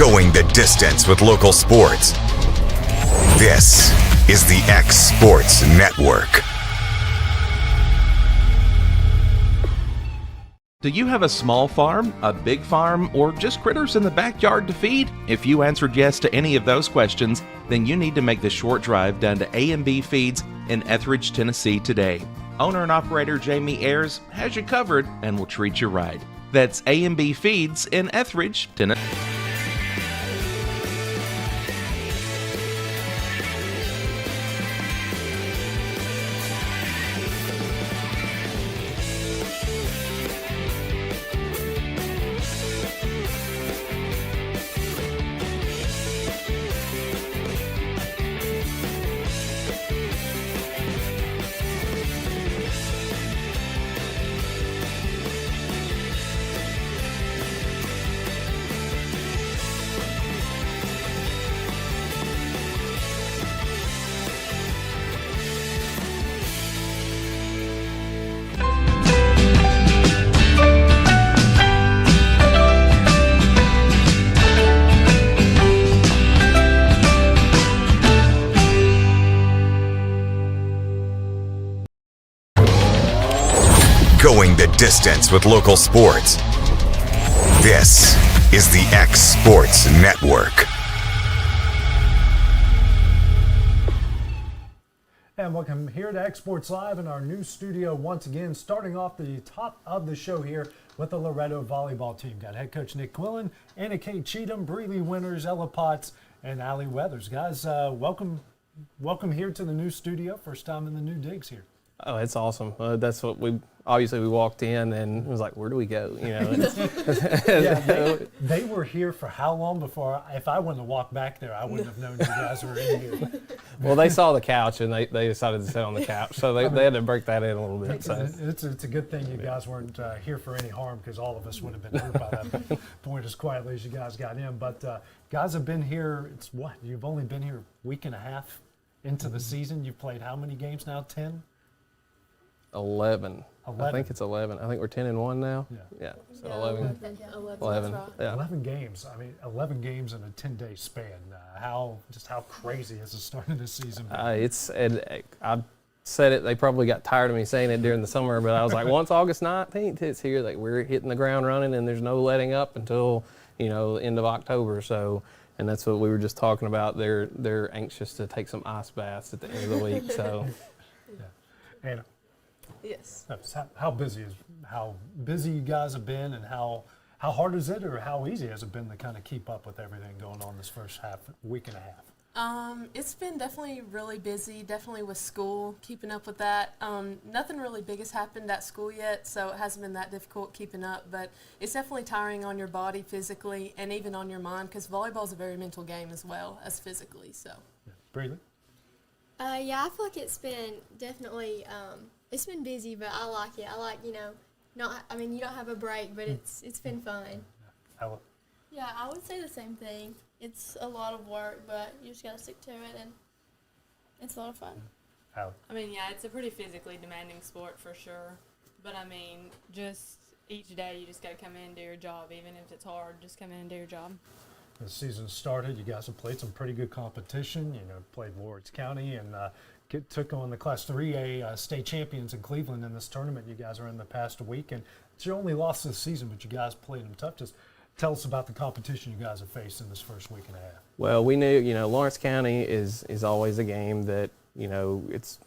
Going the distance with local sports. This is the X Sports Network. Do you have a small farm, a big farm, or just critters in the backyard to feed? If you answered yes to any of those questions, then you need to make the short drive down to A&B Feeds in Etheridge, Tennessee today. Owner and operator Jamie Ayers has you covered and will treat you right. That's A&B Feeds in Etheridge, Tennessee. Going the distance with local sports. This is the X Sports Network. And welcome here to X Sports Live in our new studio once again, starting off the top of the show here with the Loretto volleyball team. Got head coach Nick Quillen, Anna Kate Cheatham, Breeley Winters, Ella Potts, and Allie Weathers. Guys, welcome here to the new studio. First time in the new digs here. Oh, it's awesome. That's what we walked in and it was like, where do we go? You know. Yeah, they were here for how long before? If I wouldn't have walked back there, I wouldn't have known you guys were in here. Well, they saw the couch and they decided to sit on the couch, so they had to break that in a little bit. So it's a good thing you guys weren't here for any harm, because all of us would have been hurt by that point as quietly as you guys got in. But guys have been here. It's what? You've only been here a week and a half into the season. You've played how many games now? 10. 11. I think it's 11. I think we're 10-1 now. Yeah. So 11. 11. Yeah. 11 games. I mean, 11 games in a 10-day span. How crazy has the start of this season been? I've said it. They probably got tired of me saying it during the summer, but I was like, once August 19th hits here, like we're hitting the ground running, and there's no letting up until the end of October. So. And that's what we were just talking about. They're anxious to take some ice baths at the end of the week. So. Yeah. Anna. Yes. How busy you guys have been, and how hard is it, or how easy has it been to kind of keep up with everything going on this first week and a half? It's been definitely really busy, definitely with school, keeping up with that. Nothing really big has happened at school yet, so it hasn't been that difficult keeping up, but it's definitely tiring on your body physically and even on your mind, because volleyball is a very mental game as well as physically. So. Yeah. Breeley? Yeah, I feel like it's been definitely it's been busy, but I like it. I like, you don't have a break, but it's been fun. Ella? Yeah, I would say the same thing. It's a lot of work, but you just got to stick to it, and it's a lot of fun. Allie? I mean, yeah, it's a pretty physically demanding sport for sure. But, I mean, just each day you just got to come in and do your job. Even if it's hard, just come in and do your job. The season started. You guys have played some pretty good competition. Played Lawrence County and took on the Class 3A state champions in Cleveland in this tournament. You guys are in the past week, and it's your only loss this season, but you guys played them tough. Just tell us about the competition you guys have faced in this first week and a half. Well, we knew, Lawrence County is always a game that, it's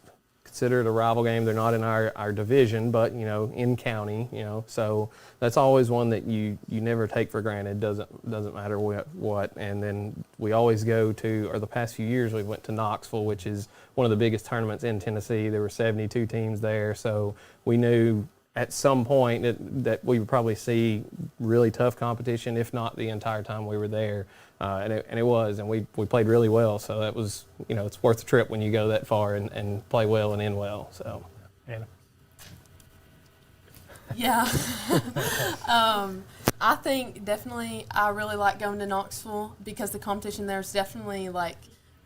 considered a rival game. They're not in our division, but, in county, so that's always one that you never take for granted. Doesn't matter what. And then we always go to, or the past few years, we went to Knoxville, which is one of the biggest tournaments in Tennessee. There were 72 teams there, so we knew at some point that we would probably see really tough competition, if not the entire time we were there. And it was, and we played really well. So that was, it's worth the trip when you go that far and play well and end well. So. Anna? Yeah. I think definitely I really like going to Knoxville because the competition there is definitely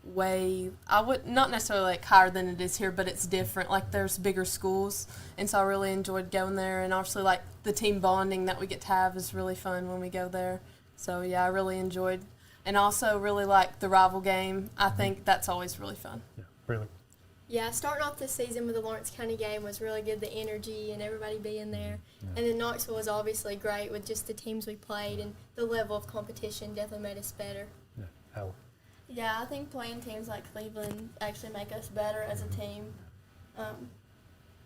I would not necessarily higher than it is here, but it's different. There's bigger schools, and so I really enjoyed going there. And obviously, the team bonding that we get to have is really fun when we go there. So yeah, I really enjoyed and also really like the rival game. I think that's always really fun. Yeah, really. Yeah, starting off this season with the Lawrence County game was really good, the energy and everybody being there. And then Knoxville was obviously great with just the teams we played, and the level of competition definitely made us better. Yeah, Helen. Yeah, I think playing teams like Cleveland actually make us better as a team. It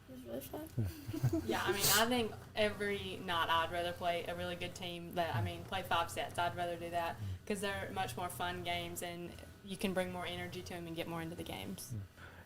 was really fun. Yeah, I mean, I think every night I'd rather play a really good team play 5 sets. I'd rather do that because they're much more fun games and you can bring more energy to them and get more into the games.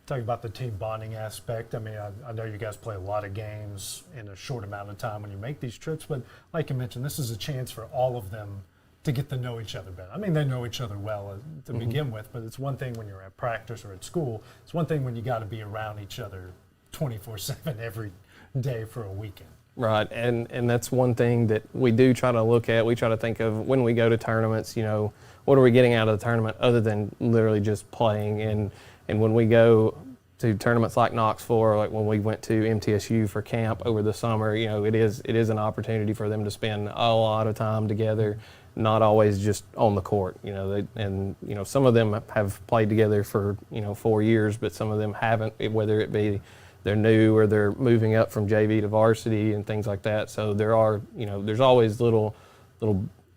Talking about the team bonding aspect, I mean, I know you guys play a lot of games in a short amount of time when you make these trips, but like you mentioned, this is a chance for all of them to get to know each other better. I mean, they know each other well to begin with, but it's one thing when you're at practice or at school. It's one thing when you got to be around each other 24/7 every day for a weekend. Right, and that's one thing that we do try to look at. We try to think of when we go to tournaments, what are we getting out of the tournament other than literally just playing? And when we go to tournaments like Knoxville, or like when we went to MTSU for camp over the summer, it is an opportunity for them to spend a lot of time together, not always just on the court. Some of them have played together for 4 years, but some of them haven't, whether it be they're new or they're moving up from JV to varsity and things like that. So there are, there's always little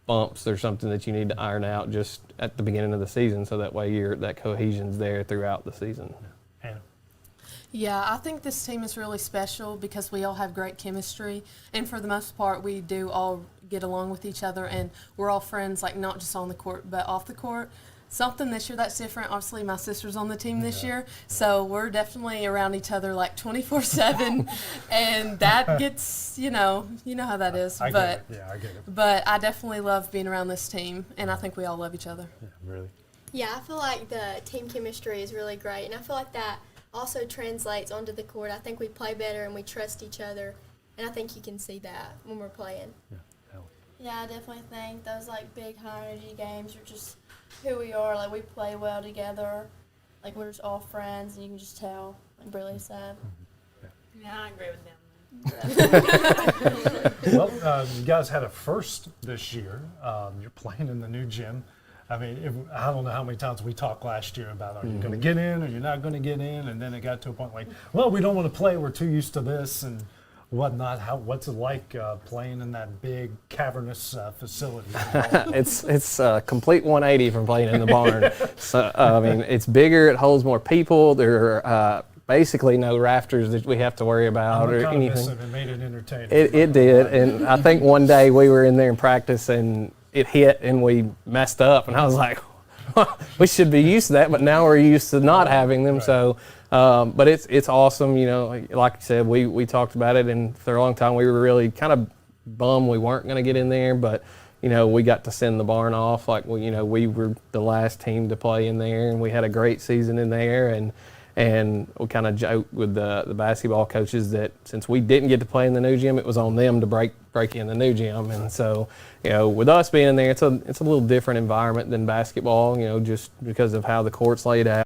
bumps or something that you need to iron out just at the beginning of the season, so that way that cohesion's there throughout the season. Hannah. Yeah, I think this team is really special because we all have great chemistry, and for the most part, we do all get along with each other, and we're all friends, like not just on the court but off the court. Something this year that's different, obviously my sister's on the team this year, so we're definitely around each other like 24/7, and that gets, you know how that is. I get it. Yeah, I get it. But I definitely love being around this team, and I think we all love each other. Yeah, really. Yeah, I feel like the team chemistry is really great, and I feel like that also translates onto the court. I think we play better and we trust each other, and I think you can see that when we're playing. Yeah, Helen. Yeah, I definitely think those big high energy games are just who we are. Like we play well together. Like we're just all friends, and you can just tell. Like Briley said. Yeah, I agree with them. Well, you guys had a first this year. You're playing in the new gym. I mean, I don't know how many times we talked last year about are you going to get in or you're not going to get in, and then it got to a point like, well, we don't want to play. We're too used to this and whatnot. What's it like playing in that big cavernous facility? It's a complete 180 from playing in the barn. So I mean, it's bigger. It holds more people. There are basically no rafters that we have to worry about or anything. It made it entertaining. It did, and I think one day we were in there in practice and it hit and we messed up, and I was like, we should be used to that, but now we're used to not having them. Right. So, but it's awesome. Like I said, we talked about it, and for a long time we were really kind of bummed we weren't going to get in there, but we got to send the barn off. Like we were the last team to play in there, and we had a great season in there, and we kind of joked with the basketball coaches that since we didn't get to play in the new gym, it was on them to break in the new gym. And so, with us being in there, it's a little different environment than basketball, just because of how the court's laid out.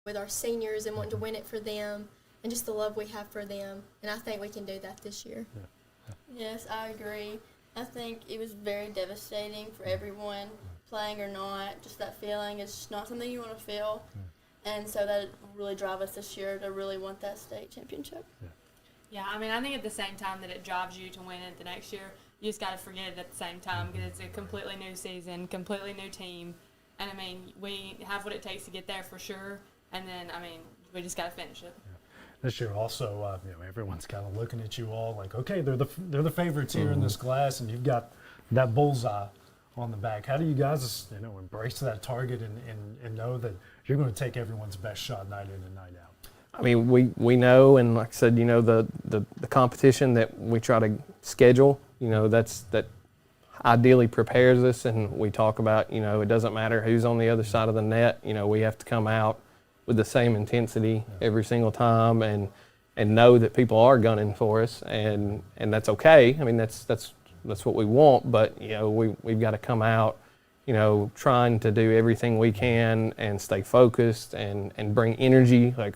with our seniors and wanting to win it for them and just the love we have for them. And I think we can do that this year. Yes, I agree. I think it was very devastating for everyone, playing or not. Just that feeling is just not something you want to feel. And so that really drive us this year to really want that state championship. Yeah, I mean, I think at the same time that it drives you to win it the next year, you just got to forget it at the same time because it's a completely new season, completely new team. And, I mean, we have what it takes to get there for sure. And then, I mean, we just got to finish it. This year also, everyone's kind of looking at you all like, okay, they're the favorites here in this class, and you've got that bullseye on the back. How do you guys, embrace that target and know that you're going to take everyone's best shot night in and night out? I mean, we know, and like I said, the competition that we try to schedule, that ideally prepares us, and we talk about, it doesn't matter who's on the other side of the net. We have to come out with the same intensity every single time, and know that people are gunning for us, and that's okay. I mean, that's what we want, but we've got to come out, trying to do everything we can and stay focused and bring energy. Like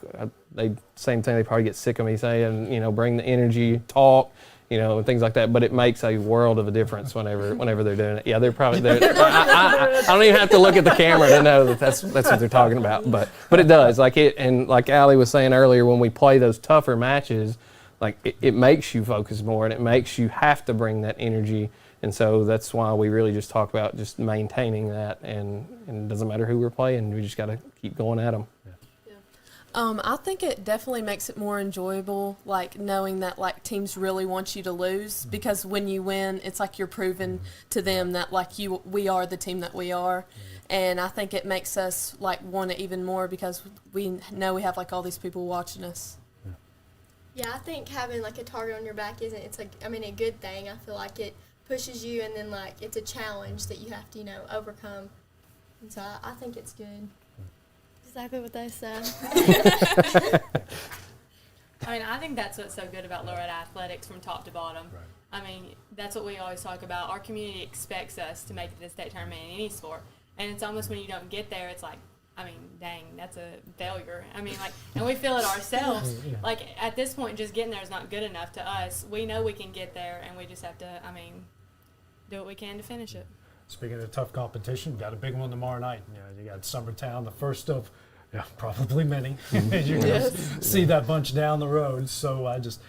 same thing, they probably get sick of me saying, bring the energy, talk, and things like that. But it makes a world of a difference whenever they're doing it. Yeah, they're probably. I don't even have to look at the camera to know that's what they're talking about. But it does. And like Allie was saying earlier, when we play those tougher matches, it makes you focus more, and it makes you have to bring that energy. And so that's why we really just talk about just maintaining that, and it doesn't matter who we're playing, we just got to keep going at them. I think it definitely makes it more enjoyable, knowing that teams really want you to lose, because when you win, it's like you're proving to them that we are the team that we are, and I think it makes us want it even more because we know we have all these people watching us. Yeah, I think having a target on your back it's a good thing. I feel like it pushes you, and then it's a challenge that you have to overcome, and so I think it's good. Exactly what they said. I mean, I think that's what's so good about Loretta Athletics from top to bottom. Right. I mean, that's what we always talk about. Our community expects us to make it to the state tournament in any sport. And it's almost when you don't get there, it's dang, that's a failure. And we feel it ourselves. At this point, just getting there is not good enough to us. We know we can get there, and we just have to, do what we can to finish it. Speaking of tough competition, we've got a big one tomorrow night. You got Summertown, the first of probably many. You're going to see that bunch down the road. So I just,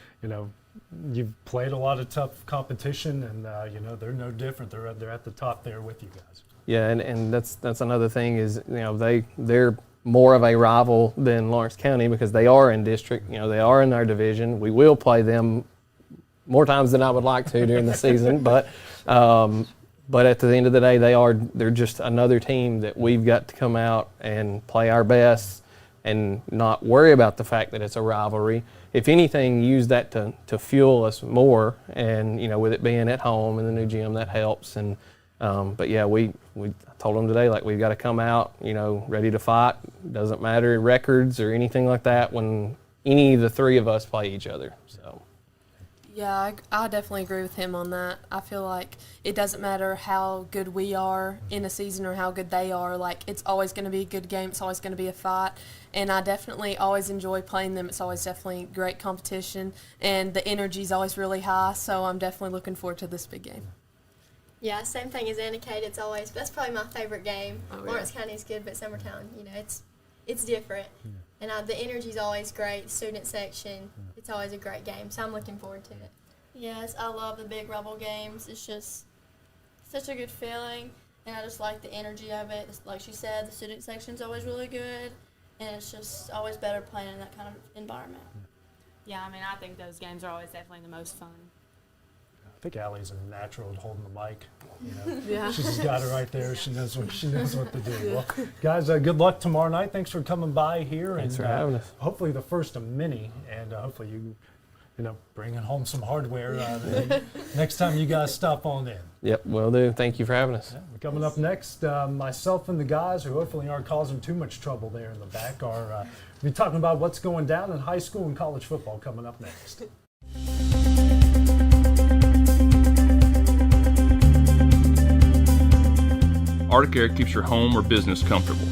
you've played a lot of tough competition, and they're no different. They're at the top there with you guys. Yeah, and that's another thing is they're more of a rival than Lawrence County because they are in district. They are in our division. We will play them more times than I would like to during the season, but at the end of the day, they're just another team that we've got to come out and play our best and not worry about the fact that it's a rivalry. If anything, use that to fuel us more, and with it being at home in the new gym, that helps. And but yeah, we told them today we've got to come out ready to fight. Doesn't matter records or anything like that when any of the three of us play each other. So. Yeah, I definitely agree with him on that. I feel like it doesn't matter how good we are in a season or how good they are. It's always going to be a good game. It's always going to be a fight. And I definitely always enjoy playing them. It's always definitely great competition. And the energy is always really high. So I'm definitely looking forward to this big game. Yeah, same thing as Anna Kate. That's probably my favorite game. Oh, yeah. Lawrence County is good, but Summertown, it's different. And the energy's always great. Student section, it's always a great game. So I'm looking forward to it. Yes, I love the big Rebel games. It's just such a good feeling, and I just like the energy of it. Like she said, the student section's always really good, and it's just always better playing in that kind of environment. Yeah, I think those games are always definitely the most fun. I think Allie's a natural at holding the mic. Yeah. She's just got it right there. She knows what to do. Well, guys, good luck tomorrow night. Thanks for coming by here. Thanks for having us. Hopefully the first of many, and hopefully you bringing home some hardware next time you guys stop on in. Yep, will do. Thank you for having us. Yeah, coming up next, myself and the guys who hopefully aren't causing too much trouble there in the back are be talking about what's going down in high school and college football coming up next. Arctic Air keeps your home or business comfortable.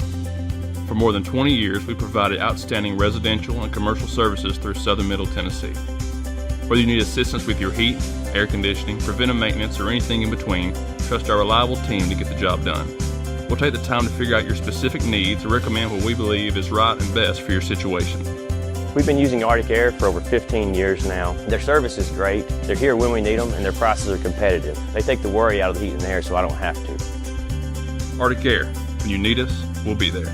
For more than 20 years, we provided outstanding residential and commercial services through Southern Middle Tennessee. Whether you need assistance with your heat, air conditioning, preventive maintenance, or anything in between, trust our reliable team to get the job done. We'll take the time to figure out your specific needs and recommend what we believe is right and best for your situation. We've been using Arctic Air for over 15 years now. Their service is great, they're here when we need them, and their prices are competitive. They take the worry out of the heat and air so I don't have to. Arctic Air, when you need us, we'll be there.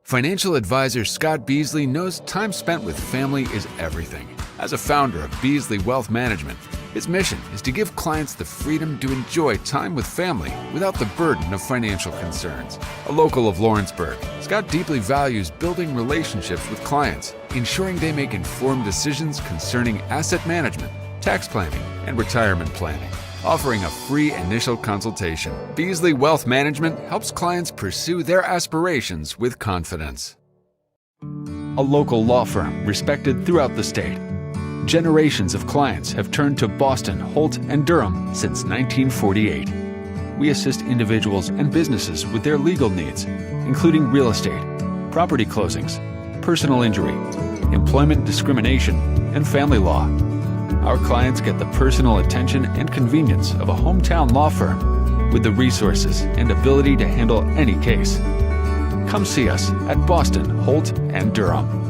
Financial advisor Scott Beasley knows time spent with family is everything. As a founder of Beasley Wealth Management, his mission is to give clients the freedom to enjoy time with family without the burden of financial concerns. A local of Lawrenceburg, Scott deeply values building relationships with clients, ensuring they make informed decisions concerning asset management, tax planning, and retirement planning. Offering a free initial consultation, Beasley Wealth Management helps clients pursue their aspirations with confidence. A local law firm respected throughout the state. Generations of clients have turned to Boston, Holt, and Durham since 1948. We assist individuals and businesses with their legal needs, including real estate, property closings, personal injury, employment discrimination, and family law. Our clients get the personal attention and convenience of a hometown law firm with the resources and ability to handle any case. Come see us at Boston, Holt, and Durham.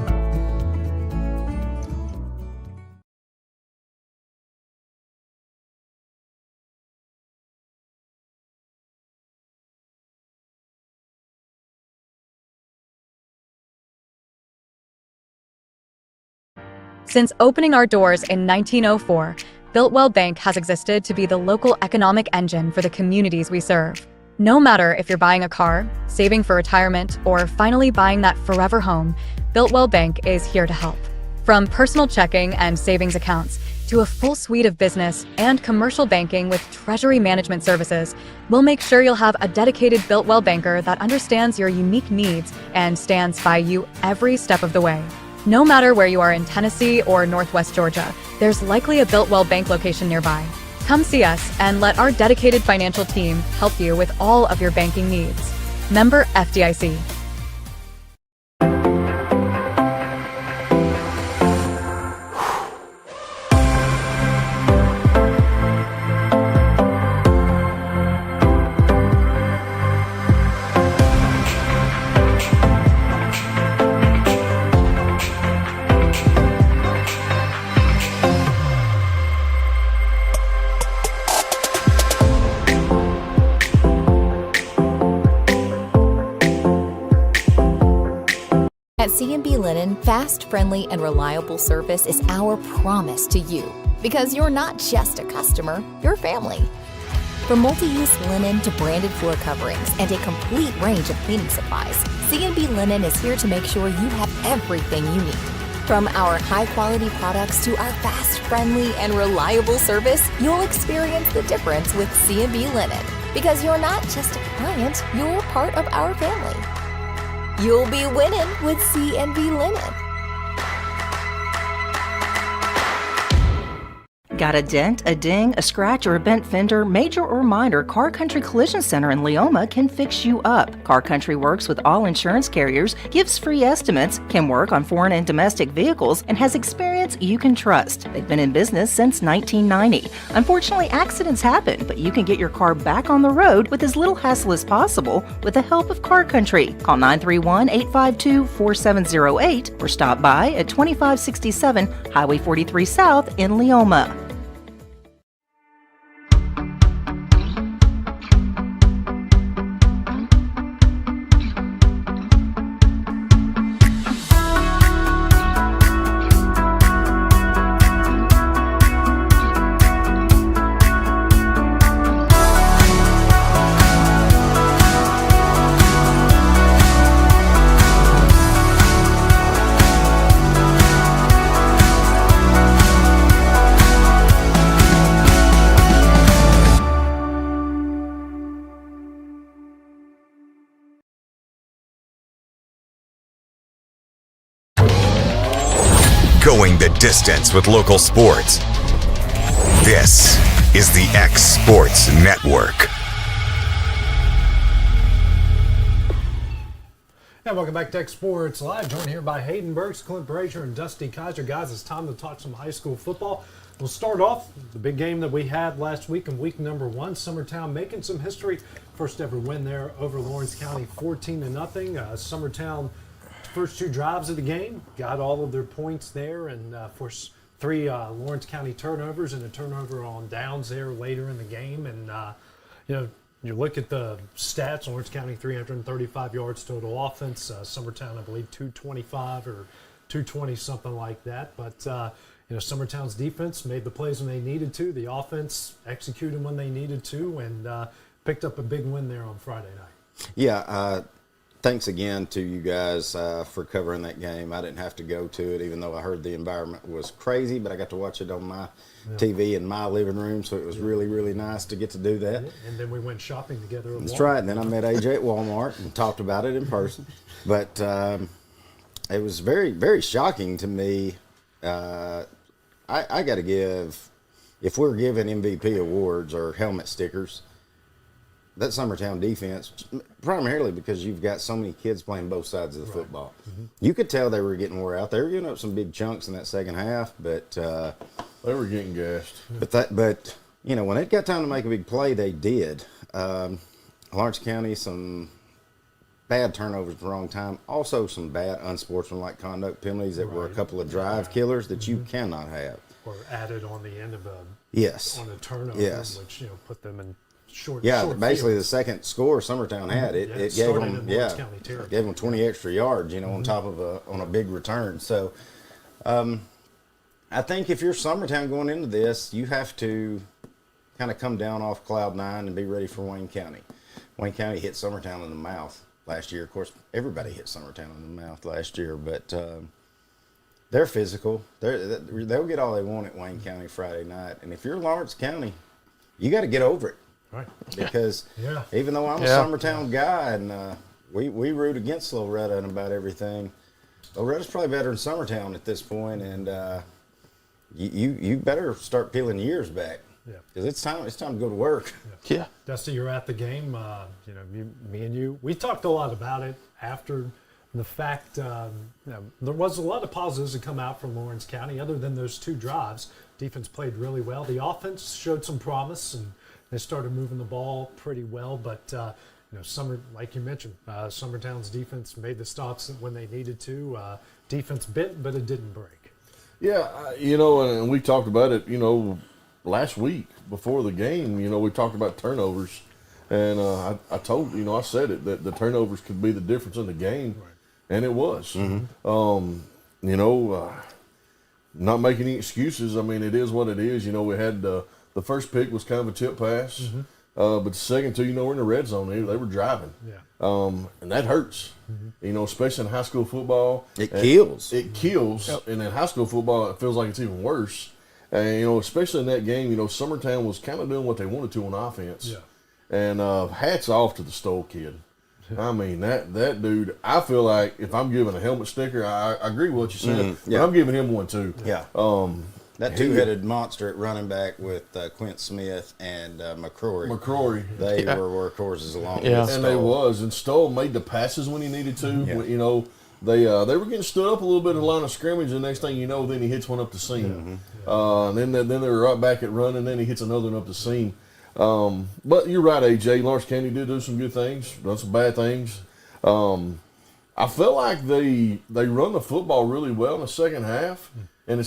Since opening our doors in 1904, Builtwell Bank has existed to be the local economic engine for the communities we serve. No matter if you're buying a car, saving for retirement, or finally buying that forever home, Builtwell Bank is here to help. From personal checking and savings accounts to a full suite of business and commercial banking with treasury management services, we'll make sure you'll have a dedicated Builtwell banker that understands your unique needs and stands by you every step of the way. No matter where you are in Tennessee or Northwest Georgia, there's likely a Builtwell Bank location nearby. Come see us and let our dedicated financial team help you with all of your banking needs. Member FDIC. At C&B Linen, fast, friendly, and reliable service is our promise to you. Because you're not just a customer, you're family. From multi-use linen to branded floor coverings and a complete range of cleaning supplies, C&B Linen is here to make sure you have everything you need. From our high-quality products to our fast, friendly, and reliable service, you'll experience the difference with C&B Linen. Because you're not just a client, you're part of our family. You'll be winning with C&B Linen. Got a dent, a ding, a scratch, or a bent fender? Major or minor, Car Country Collision Center in Leoma can fix you up. Car Country works with all insurance carriers, gives free estimates, can work on foreign and domestic vehicles, and has experience you can trust. They've been in business since 1990. Unfortunately, accidents happen, but you can get your car back on the road with as little hassle as possible with the help of Car Country. Call 931-852-4708 or stop by at 2567 Highway 43 South in Leoma. Going the distance with local sports. This is the X Sports Network. And welcome back to X Sports Live. Joined here by Hayden Burks, Clint Brazier, and Dusty Kaiser. Guys, it's time to talk some high school football. We'll start off the big game that we had last week in week number 1. Summertown making some history. First ever win there over Lawrence County, 14-0. Summertown first 2 drives of the game got all of their points there, and forced 3 Lawrence County turnovers and a turnover on downs there later in the game. And you look at the stats, Lawrence County 335 yards total offense, Summertown I believe 225 or 220, something like that. But Summertown's defense made the plays when they needed to. The offense executed when they needed to, and picked up a big win there on Friday night. Yeah, thanks again to you guys for covering that game. I didn't have to go to it, even though I heard the environment was crazy, but I got to watch it on my TV in my living room, so it was really, really nice to get to do that. And then we went shopping together at That's Walmart. right. And then I met AJ at Walmart and talked about it in person. But it was very, very shocking to me. I got to give, if we're giving MVP awards or helmet stickers, that Summertown defense, primarily because you've got so many kids playing both sides of the football. Mm-hmm. You could tell they were getting wore out. They were giving up some big chunks in that second half, but they were getting gassed. But when it got time to make a big play, they did. Lawrence County, some bad turnovers at the wrong time. Also, some bad unsportsmanlike conduct penalties that were a couple of drive killers that you cannot have. Or added on the end of a yes on a turnover, which put them in short. Short basically field. The second score Summertown had it gave them gave them 20 extra yards, on top of on a big return. So, I think if you're Summertown going into this, you have to kind of come down off cloud 9 and be ready for Wayne County. Wayne County hit Summertown in the mouth last year. Of course, everybody hit Summertown in the mouth last year, but they're physical. They'll get all they want at Wayne County Friday night. And if you're Lawrence County, you got to get over it. Right. Because even though I'm a Summertown guy and we root against Loretta and about everything, Loretta's probably better than Summertown at this point, and you better start peeling years back. Because it's time to go to work. Yeah. Dusty, you're at the game. Me and you, we talked a lot about it after the fact. There was a lot of positives that come out from Lawrence County. Other than those 2 drives, defense played really well. The offense showed some promise, and they started moving the ball pretty well. But like you mentioned, Summertown's defense made the stops when they needed to. Defense bit, but it didn't break. Yeah, and we talked about it, last week before the game. We talked about turnovers, and I told I said it that the turnovers could be the difference in the game, and it was. Mm-hmm. Not making any excuses. I mean, it is what it is. We had the first pick was kind of a tip pass, but the second 2, we're in the red zone. They were driving, and that hurts. Mm-hmm. Especially in high school football, it kills. It kills, and in high school football, it feels like it's even worse. And, especially in that game, Summertown was kind of doing what they wanted to on offense. Yeah. And hats off to the Stoll kid. I mean, that dude, I feel like if I'm giving a helmet sticker, I agree with what you said, but I'm giving him one too. Yeah. That 2-headed monster at running back with Quint Smith and McCrory. They were workhorses along with Stoll. And they was. And Stoll made the passes when he needed to. Yeah. They were getting stood up a little bit in the line of scrimmage, and next thing you know, then he hits one up the seam. Mm-hmm. And then they were right back at running, then he hits another one up the seam. But you're right, AJ. Lawrence County did do some good things, done some bad things. I felt like they run the football really well in the second half, and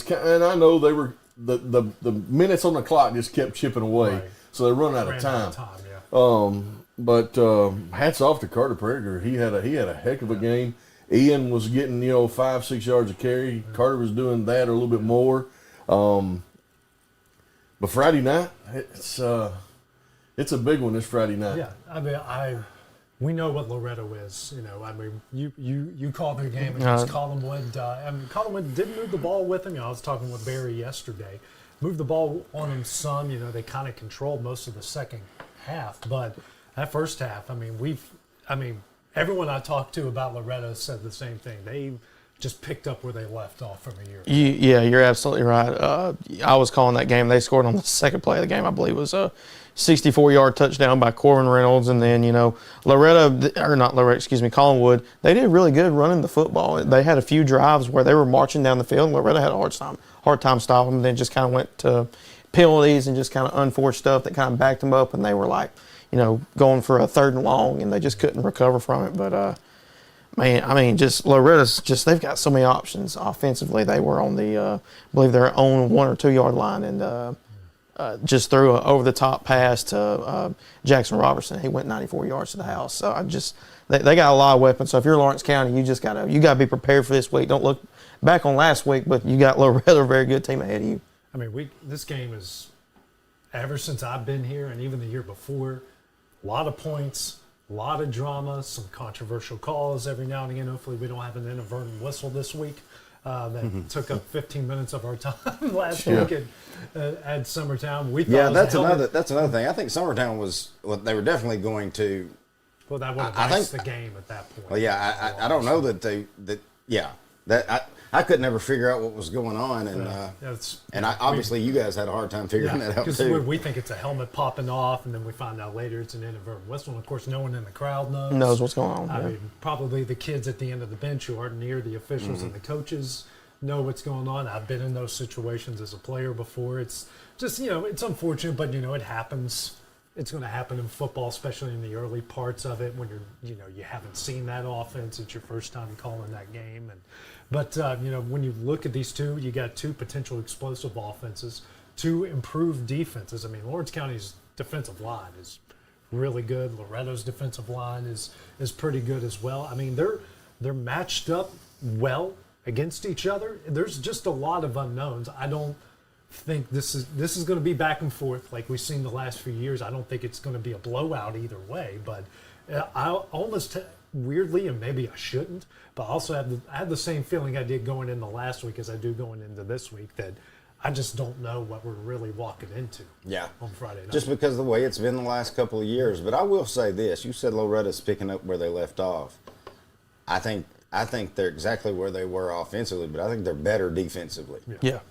I know they were the minutes on the clock just kept chipping away, so they run out of time. But hats off to Carter Prager. He had a heck of a game. Ian was getting 5-6 yards a carry. Carter was doing that or a little bit more. But Friday night, it's a big one this Friday night. Yeah, I mean, we know what Loretto is. You called their game against Collinwood. Collinwood didn't move the ball with him. I was talking with Barry yesterday. Moved the ball on him some. They kind of controlled most of the second half, but that first half, everyone I talked to about Loretto said the same thing. They just picked up where they left off from a year ago. Yeah, you're absolutely right. I was calling that game. They scored on the second play of the game, I believe it was a 64-yard touchdown by Corbin Reynolds. And then, Collinwood, they did really good running the football. They had a few drives where they were marching down the field, and Loretta had a hard time stopping them, and then just kind of went to penalties and just kind of unforced stuff that kind of backed them up, and they were like, going for a 3rd and long, and they just couldn't recover from it. But, just Loretta's they've got so many options offensively. They were on the, I believe their own 1 or 2 yard line, and just threw an over-the-top pass to Jackson Robertson. He went 94 yards to the house. So they got a lot of weapons. So if you're Lawrence County, you gotta be prepared for this week. Don't look back on last week, but you got Loretta, a very good team ahead of you. I mean, this game is, ever since I've been here and even the year before, a lot of points, a lot of drama, some controversial calls every now and again. Hopefully we don't have an inadvertent whistle this week that took up 15 minutes of our time last week at Summertown. We thought that's another thing. I think Summertown they were definitely going to. Well, that would have iced the game at that point. Well, yeah, I don't know I could never figure out what was going on, and obviously you guys had a hard time figuring that out too. We think it's a helmet popping off, and then we find out later it's an inadvertent whistle. And of course, no one in the crowd knows what's going on. I mean, probably the kids at the end of the bench who aren't near the officials and the coaches know what's going on. I've been in those situations as a player before. It's just it's unfortunate, but it happens. It's going to happen in football, especially in the early parts of it when you haven't seen that offense. It's your first time calling that game, But when you look at these two, you got 2 potential explosive offenses, 2 improved defenses. I mean, Lawrence County's defensive line is really good. Loretto's defensive line is pretty good as well. I mean, they're matched up well against each other. There's just a lot of unknowns. I don't think this is going to be back and forth like we've seen the last few years. I don't think it's going to be a blowout either way. But I almost weirdly, and maybe I shouldn't, but also I had the same feeling I did going into last week as I do going into this week, that I just don't know what we're really walking into on Friday night. Just because of the way it's been the last couple of years. But I will say this. You said Loretta's picking up where they left off. I think they're exactly where they were offensively, but I think they're better defensively. Yeah.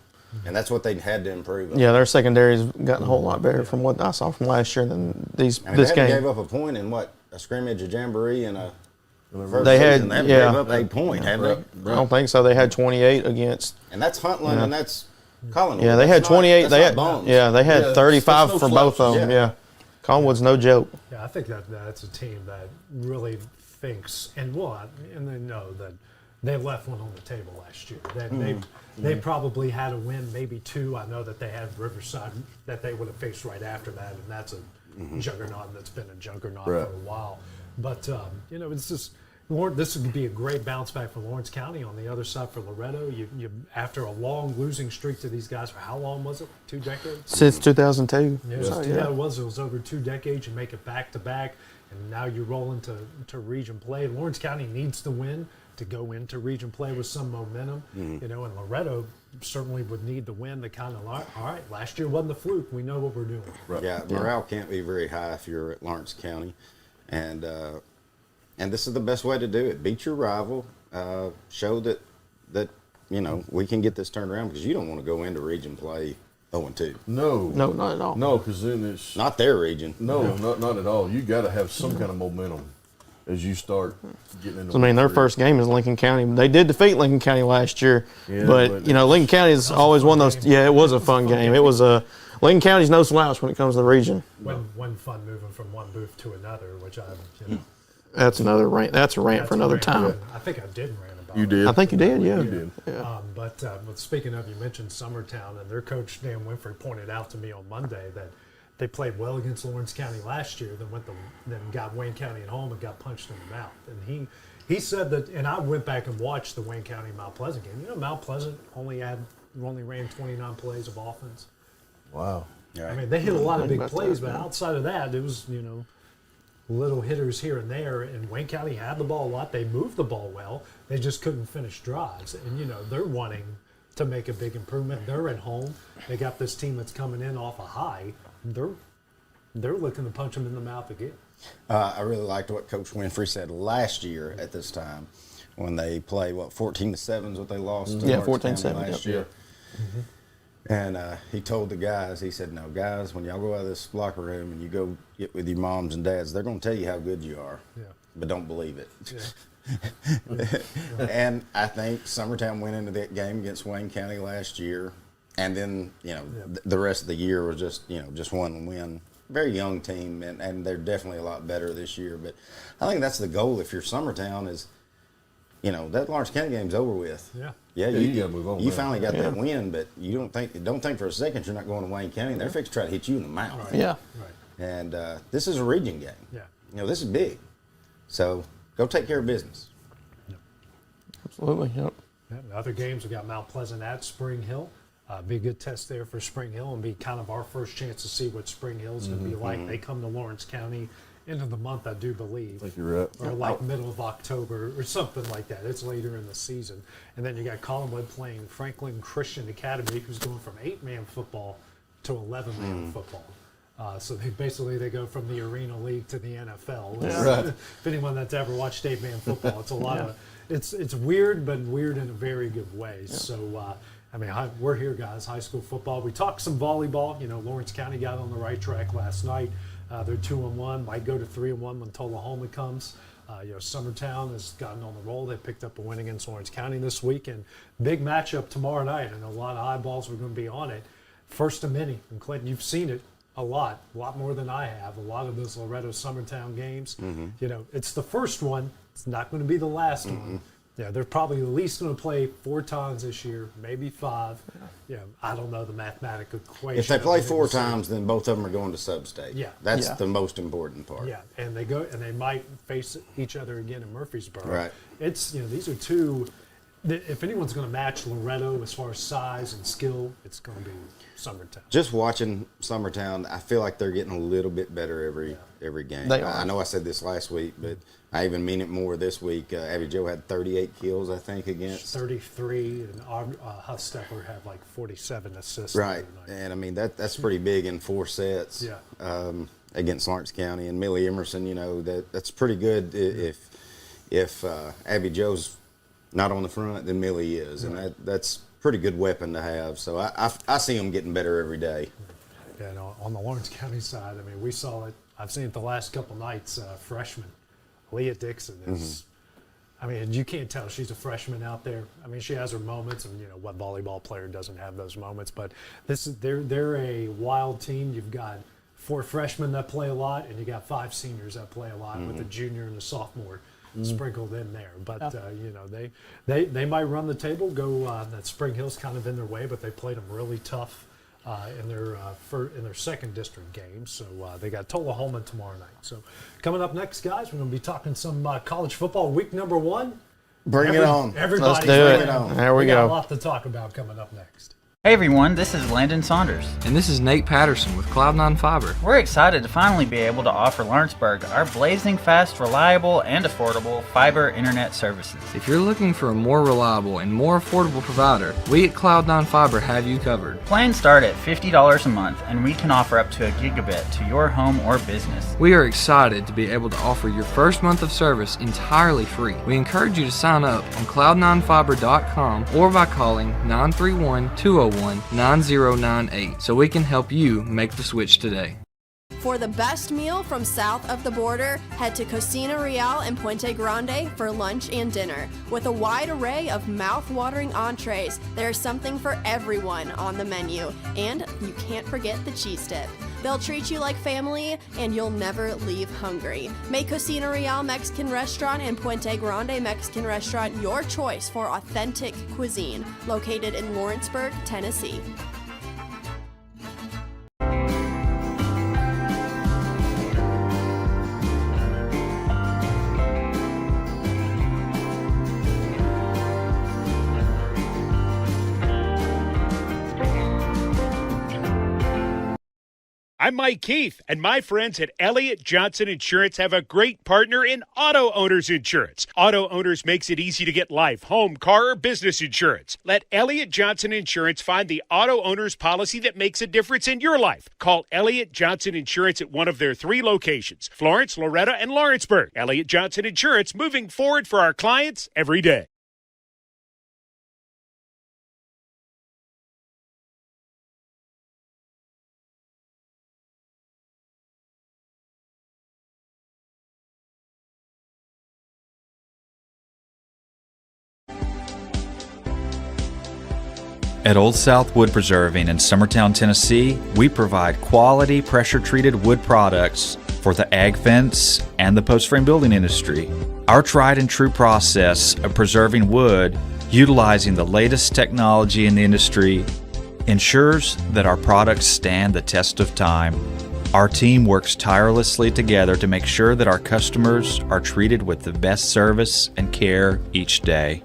And that's what they had to improve on. Yeah, their secondary's gotten a whole lot better from what I saw from last year than this game. They gave up a point in a scrimmage, a jamboree, and a first they season. They gave up 8 points, haven't they? I don't think so. They had 28 against. And that's Huntland, and that's Collinwood. Yeah, they had 28. They had 35 no for both of them. Yeah. Collinwood's no joke. Yeah, I think that's a team that really thinks and they know that they left one on the table last year. They probably had a win, maybe 2. I know that they had Riverside that they would have faced right after that, and that's a juggernaut that's been a juggernaut for a while. But it's just this would be a great bounce back for Lawrence County. On the other side for Loretto, you after a long losing streak to these guys for how long was it? 2 decades? Since 2002. Yeah, it was over 2 decades. You make it back to back, and now you roll into region play. Lawrence County needs to win to go into region play with some momentum, and Loretto certainly would need the win to kind of all right, last year wasn't a fluke. We know what we're doing. Right. Yeah, morale can't be very high if you're at Lawrence County, and this is the best way to do it. Beat your rival, show that we can get this turned around, because you don't want to go into region play 0-2. No, not at all. No, because then it's not their region. No, not at all. You got to have some kind of momentum as you start getting into. Their first game is Lincoln County. They did defeat Lincoln County last year, but Lincoln County is always one of those. Yeah, it was a fun game. It was Lincoln County's no slouch when it comes to the region. One fun moving from one booth to another, which That's another rant. That's a rant for another time. I think I did rant about. You did. I think you did. Yeah. You did. Yeah. But speaking of, you mentioned Summertown, and their coach Dan Winfrey pointed out to me on Monday that they played well against Lawrence County last year, then got Wayne County at home and got punched in the mouth. And he said that, and I went back and watched the Wayne County Mount Pleasant game. Mount Pleasant only ran 29 plays of offense. Wow. Yeah. I mean, they hit a lot of big plays, but outside of that, it was little hitters here and there. And Wayne County had the ball a lot. They moved the ball well. They just couldn't finish drives. And they're wanting to make a big improvement. They're at home. They got this team that's coming in off a high. They're looking to punch them in the mouth again. I really liked what Coach Winfrey said last year at this time when they play 14-7 is what they lost to Yeah, Lawrence 14-7 County last year. And he told the guys, he said, "No, guys, when y'all go out of this locker room and you go get with your moms and dads, they're going to tell you how good you are, but don't believe it." And I think Summertown went into that game against Wayne County last year, and then the rest of the year was just one win. Very young team, and they're definitely a lot better this year. But I think that's the goal if you're Summertown is, that Lawrence County game's over with. You got to move on. You finally got that win, but you don't think for a second you're not going to Wayne County. They're fixing to try to hit you in the mouth. And this is a region game. This is big. So go take care of business. Absolutely. Yep. The other games, we got Mount Pleasant at Spring Hill. Be a good test there for Spring Hill and be kind of our first chance to see what Spring Hill is going to be like. They come to Lawrence County end of the month, I do believe. I think you're right. Or like middle of October or something like that. It's later in the season. And then you got Collinwood playing Franklin Christian Academy, who's going from 8-man football to 11-man football. So they go from the Arena League to the NFL. Right. If anyone that's ever watched 8-man football, it's a lot of it's weird, but weird in a very good way. So we're here, guys. High school football. We talked some volleyball. Lawrence County got on the right track last night. They're 2-1. Might go to 3-1 when Tullahoma comes. Summertown has gotten on the roll. They picked up a win against Lawrence County this week, and big matchup tomorrow night. I know a lot of eyeballs are going to be on it. First of many. And Clinton, you've seen it a lot more than I have. A lot of those Loretto Summertown games. It's the first one. It's not going to be the last one. They're probably at least going to play 4 times this year, maybe 5. I don't know the mathematical equation. If they play 4 times, then both of them are going to sub-state. That's the most important part. And they might face each other again in Murfreesboro. Right. It's these are two. If anyone's going to match Loretto as far as size and skill, it's going to be Summertown. Just watching Summertown, I feel like they're getting a little bit better every game. They are. I know I said this last week, but I even mean it more this week. Abby Jo had 38 kills, I think, against 33, and Huffstepper had like 47 assists. Right, and that's pretty big in 4 sets. Against Lawrence County and Millie Emerson. That's pretty good. If Abby Jo's not on the front, then Millie is, and that's pretty good weapon to have. So I see them getting better every day. And on the Lawrence County side, we saw it. I've seen it the last couple nights. Freshman Leah Dixon is. You can't tell she's a freshman out there. She has her moments, and what volleyball player doesn't have those moments? But they're a wild team. You've got 4 freshmen that play a lot, and you got 5 seniors that play a lot with a junior and a sophomore sprinkled in there. But they might run the table. That Spring Hill's kind of in their way, but they played them really tough in their second district game. So they got Tullahoma tomorrow night. So coming up next, guys, we're going to be talking some college football week number 1. Bring it on. Everybody, Let's do it. There we got go. a lot to talk about coming up next. Hey everyone, this is Landon Saunders. And this is Nate Patterson with Cloud9 Fiber. We're excited to finally be able to offer Lawrenceburg our blazing fast, reliable, and affordable fiber internet services. If you're looking for a more reliable and more affordable provider, we at Cloud9 Fiber have you covered. Plans start at $50 a month, and we can offer up to 1 gigabit to your home or business. We are excited to be able to offer your first month of service entirely free. We encourage you to sign up on cloud9fiber.com or by calling 931-201-9098 so we can help you make the switch today. For the best meal from south of the border, head to Cocina Real in Puente Grande for lunch and dinner. With a wide array of mouth-watering entrees, there's something for everyone on the menu. And you can't forget the cheese dip. They'll treat you like family, and you'll never leave hungry. Make Cocina Real Mexican Restaurant and Puente Grande Mexican Restaurant your choice for authentic cuisine, located in Lawrenceburg, Tennessee. I'm Mike Keith, and my friends at Elliott Johnson Insurance have a great partner in Auto Owners Insurance. Auto Owners makes it easy to get life, home, car, or business insurance. Let Elliott Johnson Insurance find the Auto Owners policy that makes a difference in your life. Call Elliott Johnson Insurance at one of their 3 locations, Florence, Loretto, and Lawrenceburg. Elliott Johnson Insurance, moving forward for our clients every day. At Old South Wood Preserving in Summertown, Tennessee, we provide quality pressure-treated wood products for the ag fence and the post frame building industry. Our tried and true process of preserving wood, utilizing the latest technology in the industry, ensures that our products stand the test of time. Our team works tirelessly together to make sure that our customers are treated with the best service and care each day.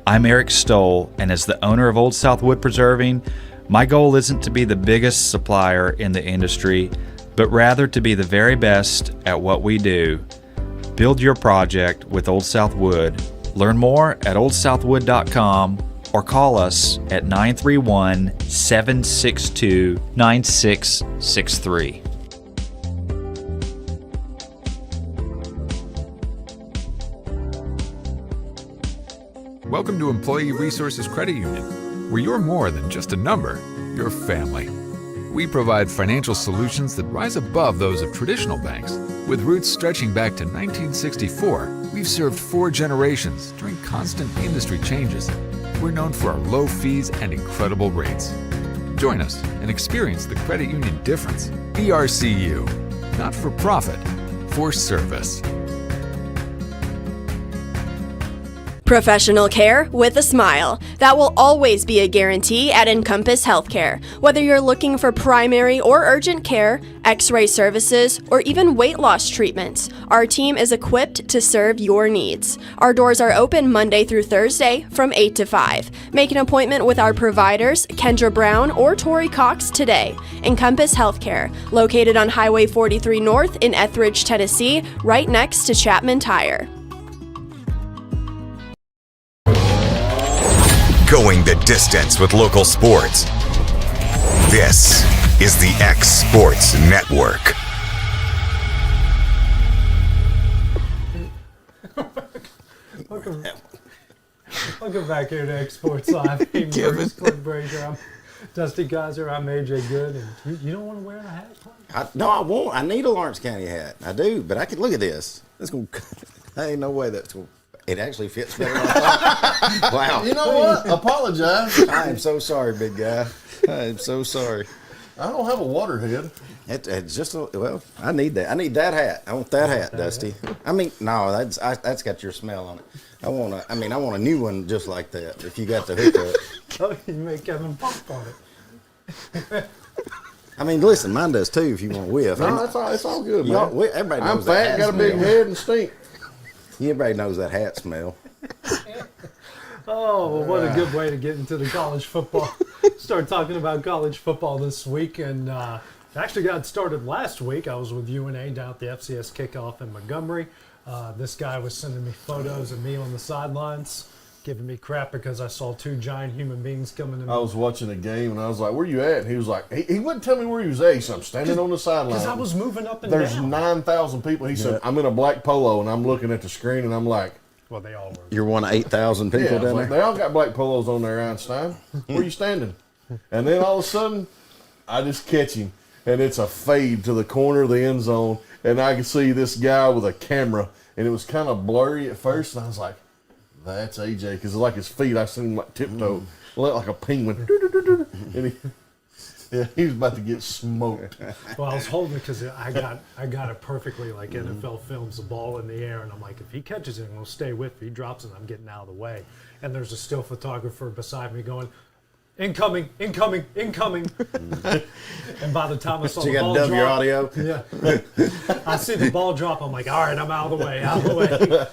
I'm Eric Stoll, and as the owner of Old South Wood Preserving, my goal isn't to be the biggest supplier in the industry, but rather to be the very best at what we do. Build your project with Old South Wood. Learn more at oldsouthwood.com or call us at 931-762-9663. Welcome to Employee Resources Credit Union, where you're more than just a number, you're family. We provide financial solutions that rise above those of traditional banks. With roots stretching back to 1964, we've served 4 generations during constant industry changes. We're known for our low fees and incredible rates. Join us and experience the credit union difference. ERCU, not for profit, for service. Professional care with a smile. That will always be a guarantee at Encompass Healthcare. Whether you're looking for primary or urgent care, x-ray services, or even weight loss treatments, our team is equipped to serve your needs. Our doors are open Monday through Thursday from 8 to 5. Make an appointment with our providers, Kendra Brown or Tori Cox, today. Encompass Healthcare, located on Highway 43 North in Etheridge, Tennessee, right next to Chapman Tire. Going the distance with local sports. This is the X Sports Network. Welcome back here to X Sports Live. I'm Bruce Breaker. I'm Dusty Geyser. I'm AJ Good. And you don't want to wear a hat? No, I won't. I need a Lawrence County hat. I do, but I can look at this. That's going. There ain't no way that's going. It actually fits better than I thought. Wow. You know what? Apologize. I am so sorry, big guy. I am so sorry. I don't have a water head. It's just well, I need that. I need that hat. I want that hat, Dusty. I mean, no, that's got your smell on it. I want a new one just like that. If you got the hookup. Oh, you make Kevin pump on it. I mean, listen, mine does too. If you want to whiff. No, it's all good, man. Everybody knows I'm fat, got a big head, and stink. Everybody knows that hat smell. Oh, well, what a good way to get into the college football. Start talking about college football this week, and actually got started last week. I was with UNA down at the FCS kickoff in Montgomery. This guy was sending me photos of me on the sidelines, giving me crap because I saw 2 giant human beings coming in. I was watching a game, and I was like, where you at? And he was like, he wouldn't tell me where he was at. He said, I'm standing on the sideline. Because I was moving up and There's down. 9,000 people. He said, I'm in a black polo, and I'm looking at the screen, and I'm like, well, they all were. You're one of 8,000 people down there? They all got black polos on there, Einstein. Where you standing? And then all of a sudden, I just catch him, and it's a fade to the corner of the end zone, and I can see this guy with a camera, and it was kind of blurry at first, and I was like, that's AJ, because like his feet, I seen him like tiptoe, like a penguin. And he was about to get smoked. Well, I was holding it because I got it perfectly like NFL films the ball in the air, and I'm like, if he catches it, we'll stay with it. If he drops it, I'm getting out of the way. And there's a still photographer beside me going, incoming, incoming, incoming. And by the time I saw the ball drop, your audio? Yeah. I see the ball drop. I'm like, all right, I'm out of the way, out of the way.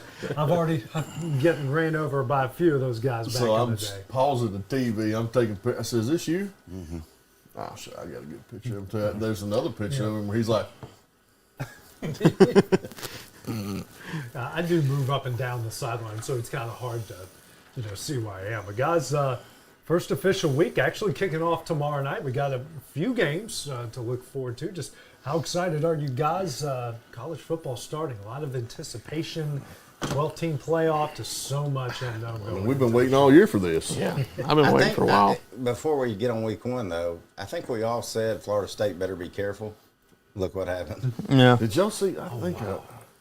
I'm getting ran over by a few of those guys back in the day. So I'm pausing the TV. I'm taking pictures. I said, is this you? Mm-hmm. Oh, shit, I got a good picture of him. There's another picture of him where he's like, I do move up and down the sideline, so it's kind of hard to, see where I am. But guys, first official week actually kicking off tomorrow night. We got a few games to look forward to. Just how excited are you guys? College football starting, a lot of anticipation. 12-team playoff, just so much unknown. We've been waiting all year for this. Yeah, I've been waiting for a while. Before we get on week one, though, I think we all said Florida State better be careful. Look what happened. Yeah. Did y'all see?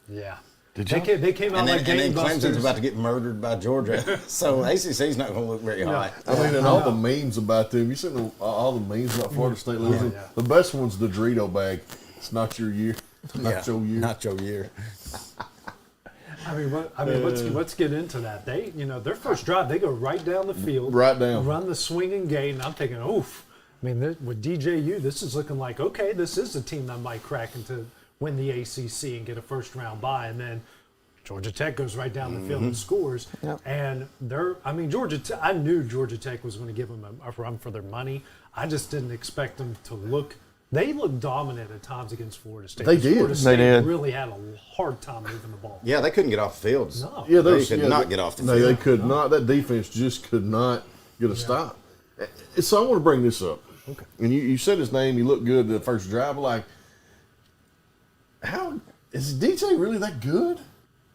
Yeah. Did they came out like gangbusters. And then Clemson's about to get murdered by Georgia. So ACC's not going to look very hot. I mean, and all the memes about them. You seen all the memes about Florida State losing? Yeah. The best one's the Dorito bag. It's not your year. Not your year. Not your year. Let's get into that. They, their first drive, they go right down the field, right down, run the swinging gate, and I'm thinking, oof. I mean, with DJU, this is looking like, okay, this is a team that might crack into win the ACC and get a first-round bye, and then Georgia Tech goes right down the field and scores. Yep. And I knew Georgia Tech was going to give them a run for their money. I just didn't expect them to look. They looked dominant at times against Florida State. They did. Florida State They did. really had a hard time moving the ball. Yeah, they couldn't get off the field. No. Yeah, they could not get off the field. They could not. That defense just could not get a stop. So I want to bring this up. Okay. And you said his name. You looked good the first drive. Like, how is DJ really that good?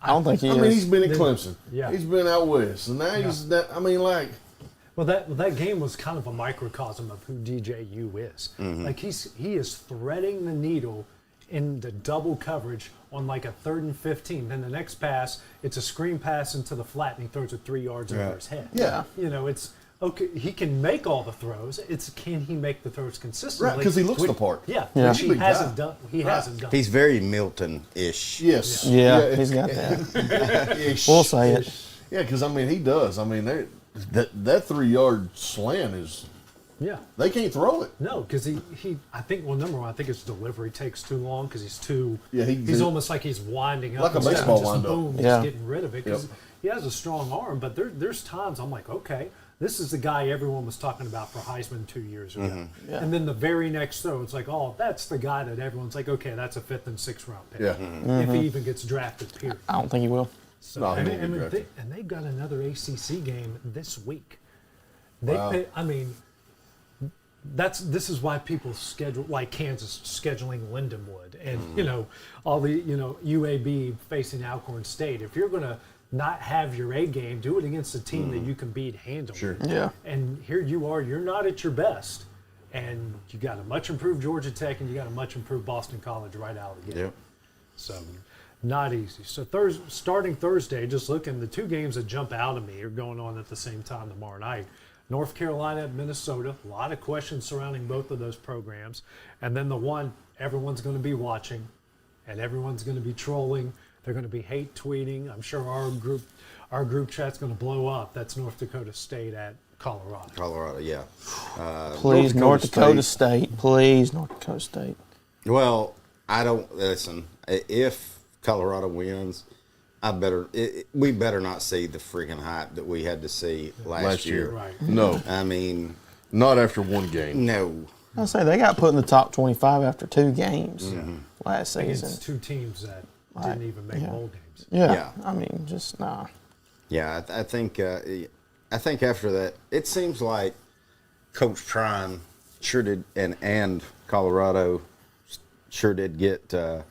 I don't think he is. I mean, he's been at Clemson. Yeah. He's been out west, and now he's that. I mean, like. Well, that game was kind of a microcosm of who DJU is. Mm-hmm. Like he is threading the needle in the double coverage on like a 3rd and 15. Then the next pass, it's a screen pass into the flat, and he throws it 3 yards over his head. Yeah. It's okay. He can make all the throws. It's can he make the throws consistently? Right, because he looks the part. Yeah, Yeah. which he hasn't done. He hasn't done. He's very Milton-ish. Yes. Yeah, he's got that. We'll say it. Yeah, because I mean, he does. I mean, that 3-yard slant is. Yeah. They can't throw it. No, because he I think, number one, I think his delivery takes too long because he's too. Yeah, he's almost like he's winding up. Like a instead of baseball just wind-up. boom, Yeah. just getting rid of it. Because he has a strong arm, but there's times I'm like, okay, this is the guy everyone was talking about for Heisman 2 years ago. Mm-hmm. Yeah. And then the very next throw, it's like, oh, that's the guy that everyone's like, okay, that's a 5th and 6th round pick. Yeah. If he even gets drafted, period. I don't think he will. So, No, he won't get and drafted. they've got another ACC game this week. Wow. This is why people schedule, like Kansas scheduling Lindenwood and all the UAB facing Alcorn State. If you're going to not have your A game, do it against a team that you can beat handily. Sure. Yeah. And here you are, you're not at your best, and you got a much improved Georgia Tech and you got a much improved Boston College right out of the gate. Yep. So not easy. So starting Thursday, just looking, the 2 games that jump out of me are going on at the same time tomorrow night. North Carolina at Minnesota, a lot of questions surrounding both of those programs. And then the one everyone's going to be watching and everyone's going to be trolling. They're going to be hate tweeting. I'm sure our group chat's going to blow up. That's North Dakota State at Colorado. Colorado, yeah. Please, North Dakota State. Please, North Dakota State. Well, I don't listen. If Colorado wins, we better not see the freaking hype that we had to see last year. Right. No. I mean, not after one game. No. I say they got put in the top 25 after 2 games last season. Against 2 teams that didn't even make bowl games. Yeah. I mean, just nah. Yeah, I think after that, it seems like Coach Trine sure did, and Colorado sure did get. I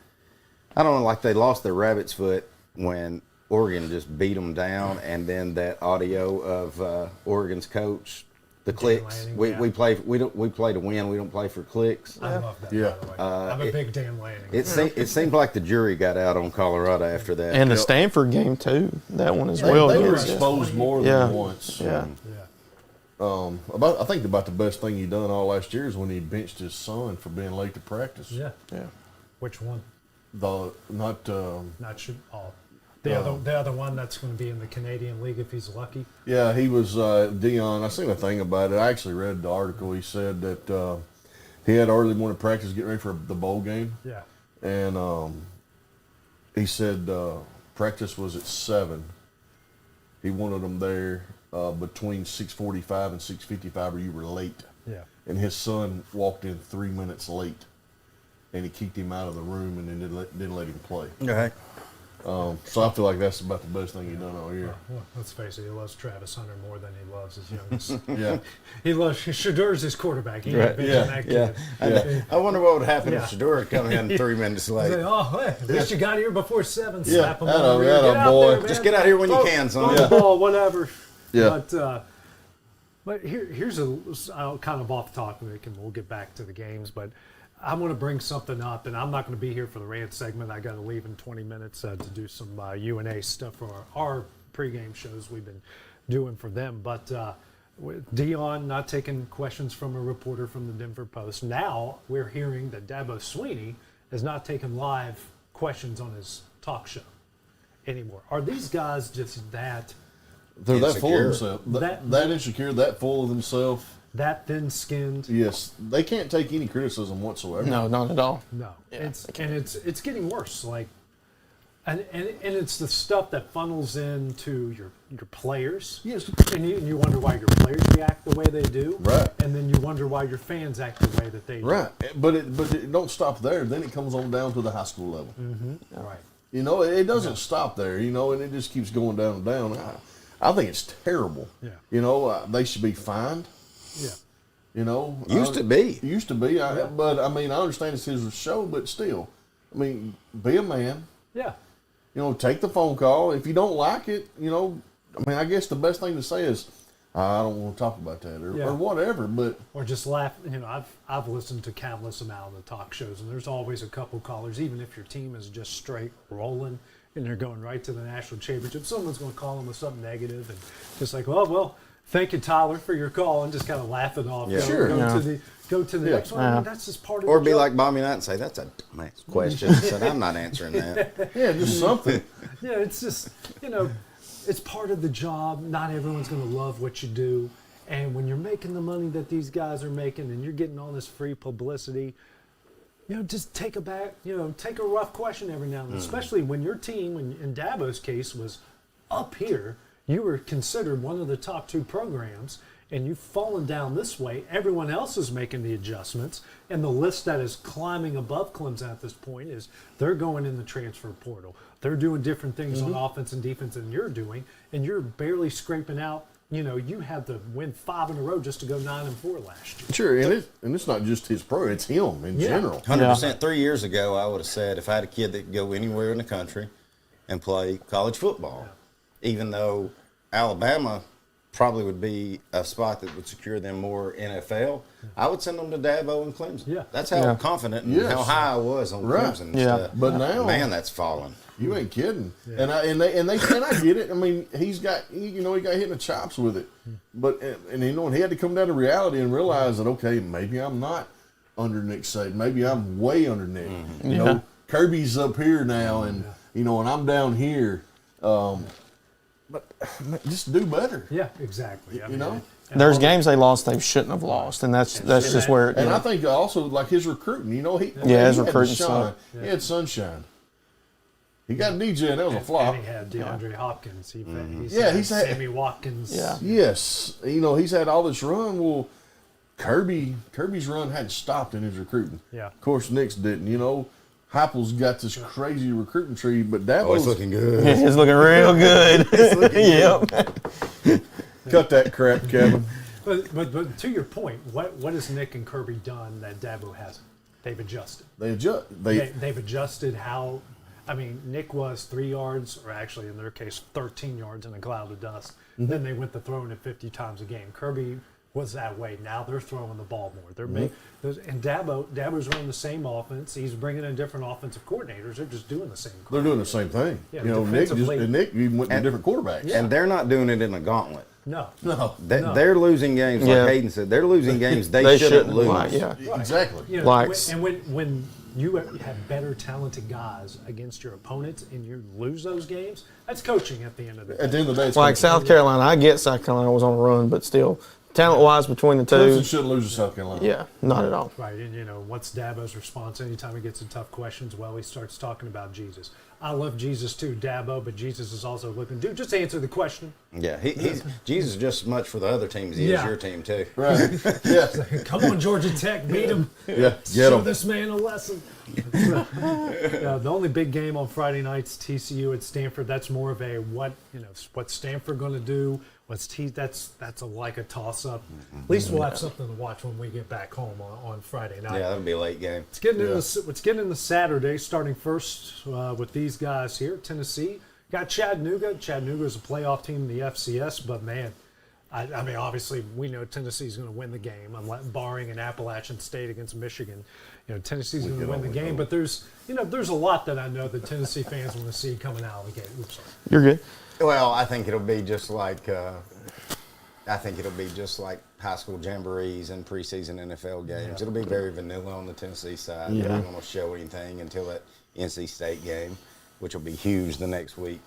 don't know, like they lost their rabbit's foot when Oregon just beat them down, and then that audio of Oregon's coach, the clicks. Lanning, We play to win. We don't play for clicks. I love that. Yeah. By the way. I'm a big Dan Lanning. It seemed like the jury got out on Colorado after that. And the Stanford game, too. That one as well. They were against- exposed more than once. Yeah. I think about the best thing he done all last year is when he benched his son for being late to practice. Yeah. Yeah. Which one? The other one that's going to be in the Canadian League if he's lucky. Yeah, he was Dion. I seen a thing about it. I actually read the article. He said that he had early morning practice getting ready for the bowl game. Yeah. And he said practice was at 7. He wanted them there between 6:45 and 6:55, or you were late. Yeah. and his son walked in 3 minutes late, and he kicked him out of the room and then didn't let him play. Okay. So I feel like that's about the best thing he's done all year. Well, let's face it, he loves Travis Hunter more than he loves his youngest. Yeah. He loves Shadur's his quarterback. He Right. ain't benching that kid. I wonder what would happen Yeah. if Shadur had come in 3 minutes late. Say, oh, hey, at least you got here before 7. Yeah. Slap him That on the rear. that Get out boy. there, man. Just get out here when you can, son. Throw the ball, whatever. Yeah. But here's I'll kind of off topic, and we'll get back to the games. But I want to bring something up, and I'm not going to be here for the rant segment. I got to leave in 20 minutes to do some UNA stuff for our pregame shows we've been doing for them. But with Dion not taking questions from a reporter from the Denver Post. Now we're hearing that Dabo Swinney is not taking live questions on his talk show anymore. Are these guys just that? They're that full of Insecure. themselves. That insecure, that full of themselves. That thin-skinned? Yes, they can't take any criticism whatsoever. No, not at all. No, it's getting worse. Like, and it's the stuff that funnels into your players. Yes, and you wonder why your players react the way they do. Right. And then you wonder why your fans act the way that they do. Right, but it don't stop there. Then it comes on down to the high school level. Mm-hmm. Right. You know, it doesn't stop there. You know, and it just keeps going down and down. I think it's terrible. Yeah. You know, they should be fined. Yeah. You know, Used to be. But I mean, I understand it's his show, but still, I mean, be a man. Yeah. You know, take the phone call. If you don't like it, you know, I mean, I guess the best thing to say is, I don't want to talk about that or whatever. But or just laugh. You know, I've listened to countless amount of the talk shows, and there's always a couple callers, even if your team is just straight rolling and they're going right to the national championship. Someone's going to call them with something negative, and just like, well, thank you, Tyler, for your call, and just kind of laugh it off. Yeah. Sure. Go to the next one. I mean, that's just part of Or the be job. like Bobby Knight and say, that's a dumbass question. Said, I'm not answering that. Yeah, just something. Yeah, it's just, you know, it's part of the job. Not everyone's going to love what you do. And when you're making the money that these guys are making and you're getting all this free publicity, you know, just take a rough question every now and then, especially when your team, in Dabo's case, was up here. You were considered one of the top 2 programs, and you've fallen down this way. Everyone else is making the adjustments, and the list that is climbing above Clemson at this point is they're going in the transfer portal. They're doing different things on offense and defense than you're doing, and you're barely scraping out. You know, you had to win 5 in a row just to go 9-4 last year. Sure, and it's not just his pro; it's him in general. 100%. 3 years ago, I would have said if I had a kid that could go anywhere in the country and play college football, even though Alabama probably would be a spot that would secure them more NFL, I would send them to Dabo and Clemson. Yeah. That's how confident and how high I was on Clemson. Yeah, but now, man, that's fallen. You ain't kidding. Yeah. And I get it. I mean, he got hit in the chops with it. But and you know, and he had to come down to reality and realize that maybe I'm not under Nick Saban. Maybe I'm way under Nick. Mm-hmm. You know, Kirby's up here now, and and I'm down here. But just do better. Yeah, exactly. You know. There's games they lost they shouldn't have lost, and that's just where. And I think also like his recruiting. You know, his recruiting shine. He had sunshine. He got DJ, and that was a flop. And he had DeAndre Hopkins. He's had Sammy Watkins. Yeah. Yes. You know, he's had all this run. Well, Kirby's run hadn't stopped in his recruiting. Yeah. Of course, Nick's didn't. You know, Heupel's got this crazy recruiting tree, but Dabo's looking good. It's looking real good. Yep. Cut that crap, Kevin. But to your point, what has Nick and Kirby done that Dabo hasn't? They've adjusted. They've adjusted how. I mean, Nick was 3 yards, or actually in their case, 13 yards in a cloud of dust. Mm-hmm. Then they went to throwing it 50 times a game. Kirby was that way. Now they're throwing the ball more. And Dabo's running the same offense. He's bringing in different offensive coordinators. They're just doing the same. They're doing the same thing. Yeah, you know, Nick even went to different quarterbacks. Yeah. And they're not doing it in a gauntlet. No. They're losing games, like Hayden said. They're losing games they shouldn't lose. Right. Exactly. You know, and when you have better talented guys against your opponents and you lose those games, that's coaching at the end of the day. At the end of the day, it's like South Carolina. I get South Carolina was on a run, but still, Talent-wise, between the two. Clemson shouldn't lose to South Carolina. Yeah, not at all. Right, and what's Dabo's response anytime he gets in tough questions? Well, he starts talking about Jesus. I love Jesus too, Dabo, but Jesus is also looking, dude, just answer the question. Yeah, he's Jesus is just as much for the other team as he is your team too. Right. Yeah. Come on, Georgia Tech, beat him. Yeah, Show this man a lesson. The only big game on Friday night's TCU at Stanford. That's more of a what's Stanford going to do? That's like a toss up. At least we'll have something to watch when we get back home on Friday night. Yeah, that'll be a late game. Let's get into Saturday, starting first with these guys here. Tennessee got Chattanooga. Chattanooga is a playoff team in the FCS, but man, I mean, obviously we know Tennessee's going to win the game, barring an Appalachian State against Michigan. Tennessee's going to win the game, but there's a lot that I know that Tennessee fans want to see coming out of the gate. Oops, sorry. You're good. Well, I think it'll be just like high school jamborees and preseason NFL games. Yeah. It'll be very vanilla on the Tennessee side. Yeah. They're not going to show anything until that NC State game, which will be huge the next week.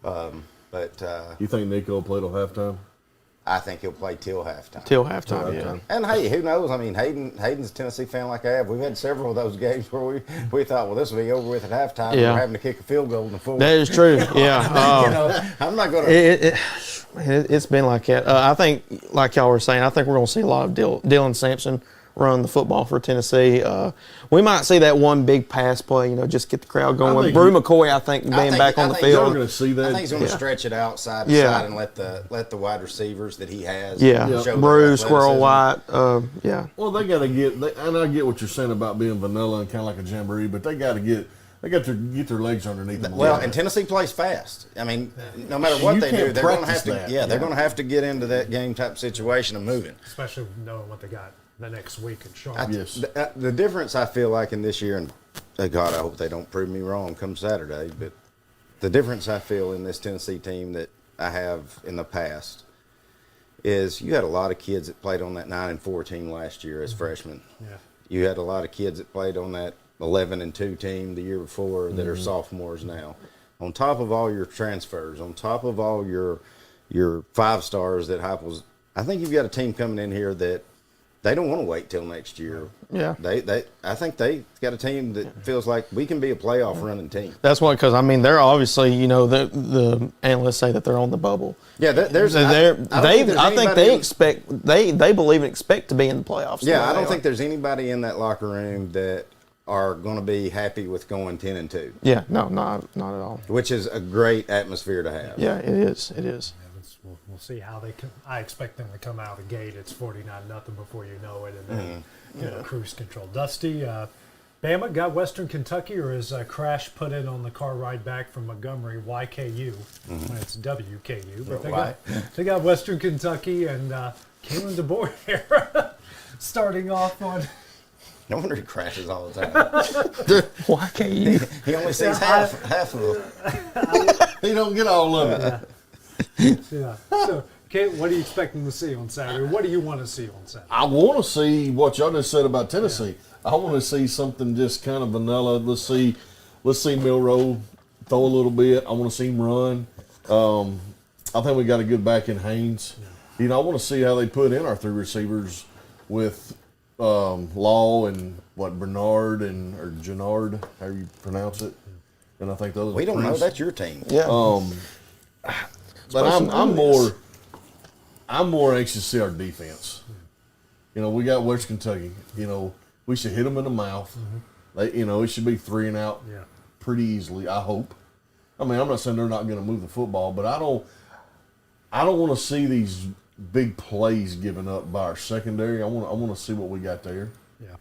You think Nico will play till halftime? I think he'll play till halftime. Till halftime, yeah. And hey, who knows? I mean, Hayden's a Tennessee fan like I have. We've had several of those games where we thought, well, this will be over with at halftime. Yeah. We're having to kick a field goal in the fourth. That is true. Yeah. I'm not going to. It's been like that. I think, like y'all were saying, I think we're going to see a lot of Dylan Sampson run the football for Tennessee. We might see that one big pass play, just get the crowd going. Brew McCoy, I think, being back on the field. Going to see that. I think he's going to stretch it out side to side and let the wide receivers that he has. Brew, Squirrel White. Yeah. Well, they got to and I get what you're saying about being vanilla and kind of like a jamboree, but they got to get their legs underneath them. Well, and Tennessee plays fast. I mean, no matter what they do, they're going to have to. They're going to have to get into that game type situation of moving, especially knowing what they got the next week in Charlotte. Yes. The difference I feel like in this year, and God, I hope they don't prove me wrong come Saturday, but the difference I feel in this Tennessee team that I have in the past is you had a lot of kids that played on that 9-4 team last year as freshmen. Yeah. You had a lot of kids that played on that 11-2 team the year before that are sophomores now. On top of all your transfers, on top of all your 5 stars that Heupel's, I think you've got a team coming in here that they don't want to wait till next year. Yeah. I think they got a team that feels like we can be a playoff running team. That's why, because I mean, they're obviously, the analysts say that they're on the bubble. Yeah, I think they expect they believe and expect to be in the playoffs. Yeah, I don't think there's anybody in that locker room that are going to be happy with going 10-2. Yeah, no, not at all. Which is a great atmosphere to have. Yeah, it is. It is. We'll see how they come. I expect them to come out of the gate. It's 49-0 before you know it, and then cruise control. Dusty, Bama got Western Kentucky, or as Crash put it on the car ride back from Montgomery, YKU. When it's WKU, but they got Western Kentucky and Kalen DeBoer here starting off on. No wonder he crashes all the time. YKU. He only sees half of them. He don't get all of it. Yeah. So, Kate, what are you expecting to see on Saturday? What do you want to see on Saturday? I want to see what y'all just said about Tennessee. Yeah. I want to see something just kind of vanilla. Let's see Milroe throw a little bit. I want to see him run. I think we got a good back in Haynes. Yeah. I want to see how they put in our 3 receivers with Law and Bernard or Gennard, however you pronounce it. And I think those. We don't know. That's your team. Yeah. But I'm more anxious to see our defense. We got West Kentucky. We should hit them in the mouth. It should be 3 and out pretty easily, I hope. I mean, I'm not saying they're not going to move the football, but I don't want to see these big plays given up by our secondary. I want to see what we got there. Yeah.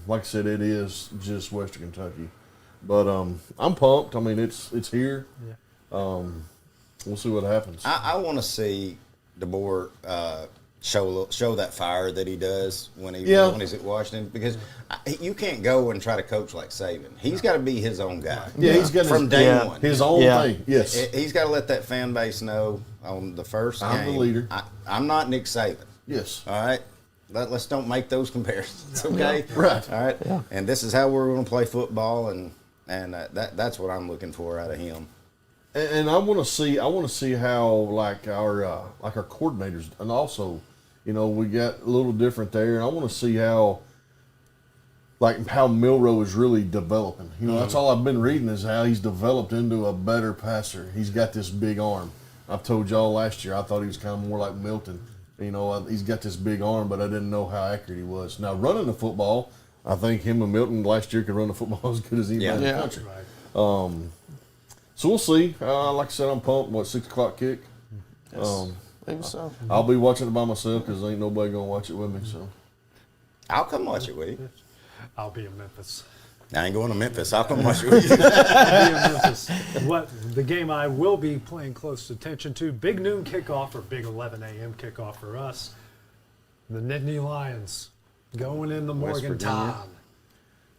Like I said, it is just Western Kentucky. But I'm pumped. I mean, it's here. Yeah. We'll see what happens. I want to see DeBoer show that fire that he does when he's at Washington, because you can't go and try to coach like Saban. He's got to be his own guy. Yeah, he's got from day one. His own thing. Yes, he's got to let that fan base know on the first game. I'm the leader. I'm not Nick Saban. Yes. All right. Let's don't make those comparisons. Okay. Yeah. Right. All right. Yeah. And this is how we're going to play football, and that's what I'm looking for out of him. And I want to see how like our coordinators, and also You know, we got a little different there, and I want to see how Milroe is really developing. You know, that's all I've been reading is how he's developed into a better passer. He's got this big arm. I've told y'all last year I thought he was kind of more like Milton. You know, he's got this big arm, but I didn't know how accurate he was. Now, running the football, I think him and Milton last year could run the football as good as anybody in the country. Right. So we'll see. Like I said, I'm pumped. 6 o'clock kick? Yes. Maybe so. I'll be watching it by myself because ain't nobody going to watch it with me. So I'll come watch it with you. I'll be in Memphis. I ain't going to Memphis. I'll come watch it with you. I'll be in Memphis. The game I will be paying close attention to, big noon kickoff or big 11 a.m. kickoff for us. The Nittany Lions going in the Morgantown.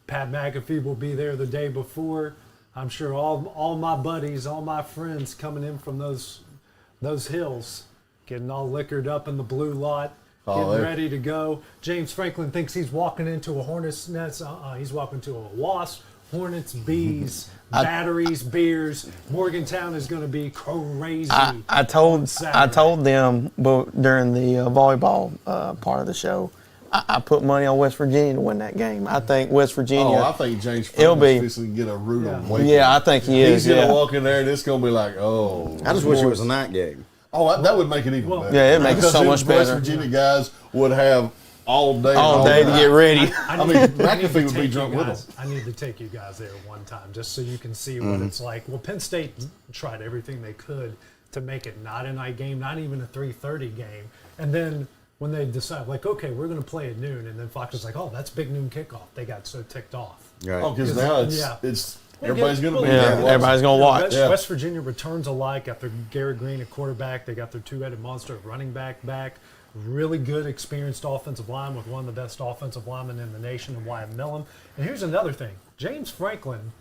Pat McAfee will be there the day before. I'm sure all my buddies, all my friends coming in from those hills, getting all liquored up in the blue lot, getting ready to go. James Franklin thinks he's walking into a hornet's nest. He's walking to a wasp, hornets, bees, batteries, beers. Morgantown is going to be crazy. I told them during the volleyball part of the show, I put money on West Virginia to win that game. I think West Virginia. I think James Franklin's fixing to get a root on Wake. Yeah, I think he is. He's going to walk in there and it's going to be like, I just wish it was a night game. Oh, that would make it even better. Yeah, it makes it so much better. West Virginia guys would have all day to get ready. I mean, McAfee would be drunk with them. I need to take you guys there one time just so you can see what it's like. Well, Penn State tried everything they could to make it not a night game, not even a 3:30 game. And then when they decide, like, okay, we're going to play at noon, and then Fox is like, oh, that's big noon kickoff. They got so ticked off. Right. Oh, because now it's everybody's going to be there. Everybody's going to watch. West Virginia returns alike. Got their Gary Green at quarterback. They got their two-headed monster at running back. Really good, experienced offensive line with one of the best offensive linemen in the nation in Wyatt Millen. And here's another thing. James Franklin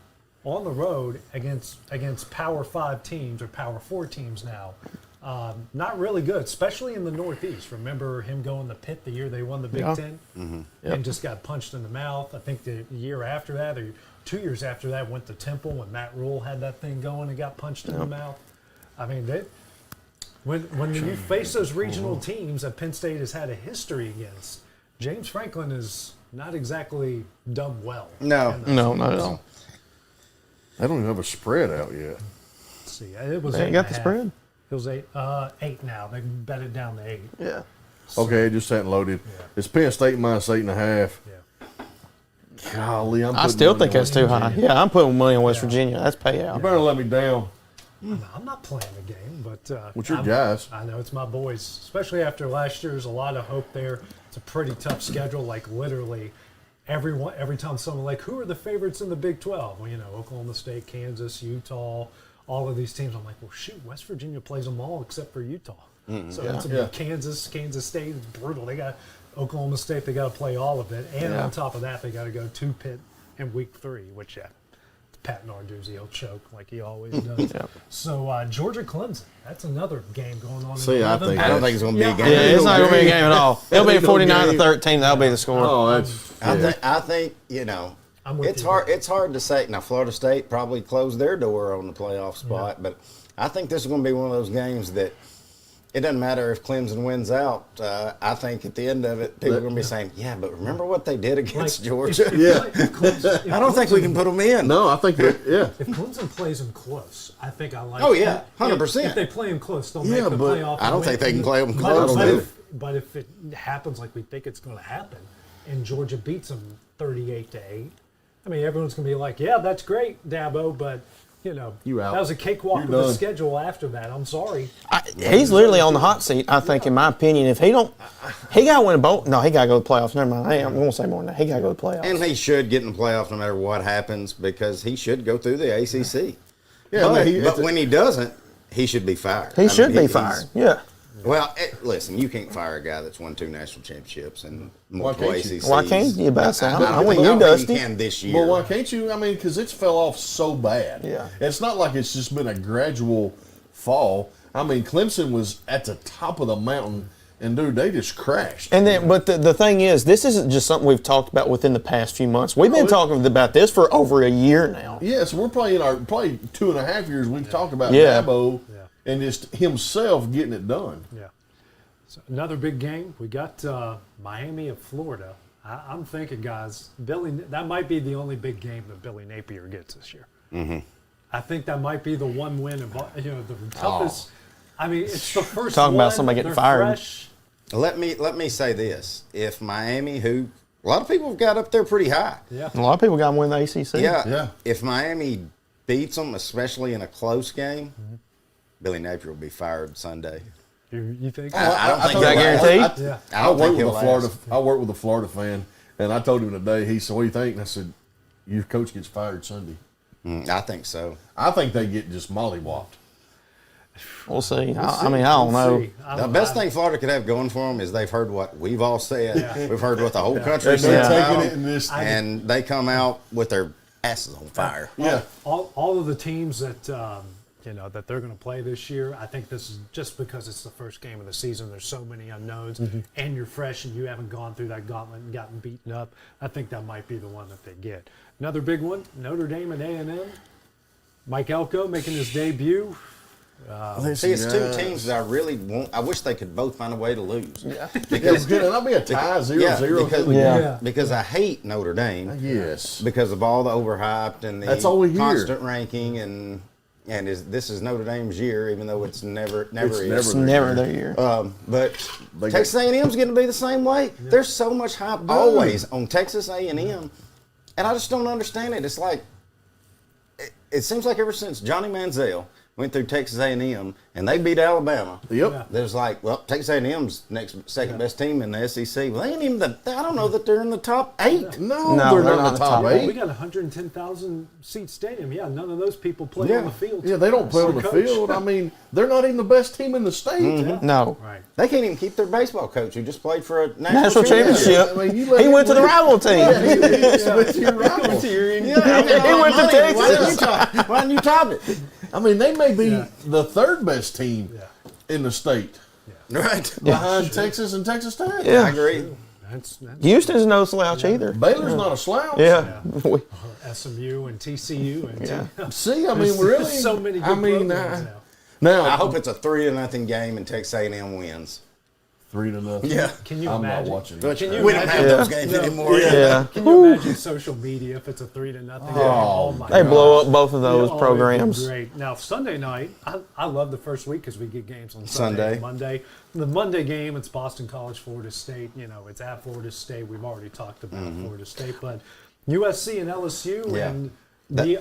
on the road against Power 5 teams or Power 4 teams now. Not really good, especially in the Northeast. Remember him going to Pitt the year they won the Big Ten and just got punched in the mouth. I think the year after that or 2 years after that went to Temple when Matt Rule had that thing going and got punched in the mouth. I mean, when you face those regional teams that Penn State has had a history against, James Franklin is not exactly done well. No, not at all. They don't even have a spread out yet. Let's see, it was they got the spread. It was 8 now. They bet it down to 8. Yeah. So, okay, it just hadn't loaded. Yeah. It's Penn State minus 8.5. Yeah. Golly, I still think that's too high. Yeah, I'm putting money on West Virginia. That's payout. You better let me down. I'm not playing the game, but what's your guys? I know it's my boys, especially after last year. There's a lot of hope there. It's a pretty tough schedule. Like literally, every time someone like, who are the favorites in the Big 12? Well, Oklahoma State, Kansas, Utah. All of these teams, I'm like, well, shoot, West Virginia plays them all except for Utah. So it's Kansas State is brutal. They got Oklahoma State, they got to play all of it. And on top of that, they got to go to Pitt in week 3, which, Pat Narduzzi, he'll choke like he always does. So Georgia Clemson, that's another game going on. I don't think it's going to be a game. Yeah, it's not going to be a game at all. It'll be 49-13. That'll be the score. Oh, I think it's hard to say. Now, Florida State probably closed their door on the playoff spot, but I think this is going to be one of those games that it doesn't matter if Clemson wins out. I think at the end of it, people are going to be saying, yeah, but remember what they did against Georgia? I don't think we can put them in. No, I think If Clemson plays them close, I think I like 100%. If they play them close, they'll make the playoff. I don't think they can play them close. But if it happens like we think it's going to happen, and Georgia beats them 38-8, I mean, everyone's going to be like, yeah, that's great, Dabo, but, you out. That was a cakewalk with the schedule after that. I'm sorry. He's literally on the hot seat, I think, in my opinion. If he got to win a bowl. No, he got to go to the playoffs. Never mind. I'm going to say more than that. He got to go to the playoffs. And he should get in the playoffs no matter what happens because he should go through the ACC. Yeah, but when he doesn't, he should be fired. He should be fired, yeah. Well, listen, you can't fire a guy that's won 2 national championships and multiple ACCs. Why can't you? I don't think you can this year. Well, why can't you? I mean, because it's fell off so bad. Yeah. It's not like it's just been a gradual fall. I mean, Clemson was at the top of the mountain, and, dude, they just crashed. And then, but the thing is, this isn't just something we've talked about within the past few months. We've been talking about this for over a year now. Yeah, so we're probably 2.5 years we've talked about Dabo and just himself getting it done. Yeah. So another big game. We got Miami of Florida. I'm thinking, guys, that might be the only big game that Billy Napier gets this year. Mm-hmm. I think that might be the one win of the toughest. I mean, it's the first Talking one. about somebody getting They're fired. Fresh. Let me say this: if Miami, who a lot of people have got up there pretty high, Yeah. A lot of people got them win the ACC. yeah. If Miami beats them, especially in a close game, Billy Napier will be fired Sunday. You think? I don't think that guaranteed. Yeah. I don't think he'll I work with a Florida fan, and I told him today. He said, "What do you think?" And I said, "Your coach gets fired Sunday." I think so. I think they get just mollywopped. We'll see. I don't know. The best thing Florida could have going for them is they've heard what we've all said. Yeah. We've heard what the whole country And said, they're taking it in this. and they come out with their asses on fire. Yeah. All of the teams that that they're going to play this year, I think this is just because it's the first game of the season. There's so many unknowns, and you're fresh, and you haven't gone through that gauntlet and gotten beaten up. I think that might be the one that they get. Another big one: Notre Dame and A&M. Mike Elko making his debut. See, it's two teams that I really want. I wish they could both find a way to lose. Yeah, that'll be a tie 0-0. Because I hate Notre Dame. Yes. Because of all the overhyped and That's all we the hear. constant ranking and this is Notre Dame's year, even though it's never is. It's never their year. But Texas A&M's going to be the same way. Yeah. There's so much hype always on Texas A&M, and I just don't understand it. It's like it seems like ever since Johnny Manziel went through Texas A&M and they beat Alabama. Yep. Yeah. There's like, well, Texas A&M's second best team in the SEC. Well, they ain't even I don't know that they're in the top 8. No, they're not in the top 8. We got a 110,000 seat stadium. Yeah, none of those people play on the field. Yeah, they don't play on the field. I mean, they're not even the best team in the state. Mm-hmm. No. Right. They can't even keep their baseball coach who just played for a national championship. I mean, he went to the rival team. He went to your rival. He went to Texas. Why didn't you top it? I mean, they may be the third best team in the state. Right. Behind Texas and Texas Tech. Yeah. I agree. That's Houston's no slouch either. Baylor's not a slouch. Yeah. SMU and TCU and See, I mean, really, so many good programs now. I hope it's a 3-0 game and Texas A&M wins. 3-0. Yeah. Can you I'm imagine? not watching But it. can you We don't have imagine? those games anymore. Yeah. Can you imagine social media if it's a 3-0 game? Oh my They God. blow up both of those It'd be programs. Great. Now Sunday night, I love the first week because we get games on Sunday and Monday. The Monday game, it's Boston College, Florida State. It's at Florida State. We've already talked about Florida State, but USC and LSU and.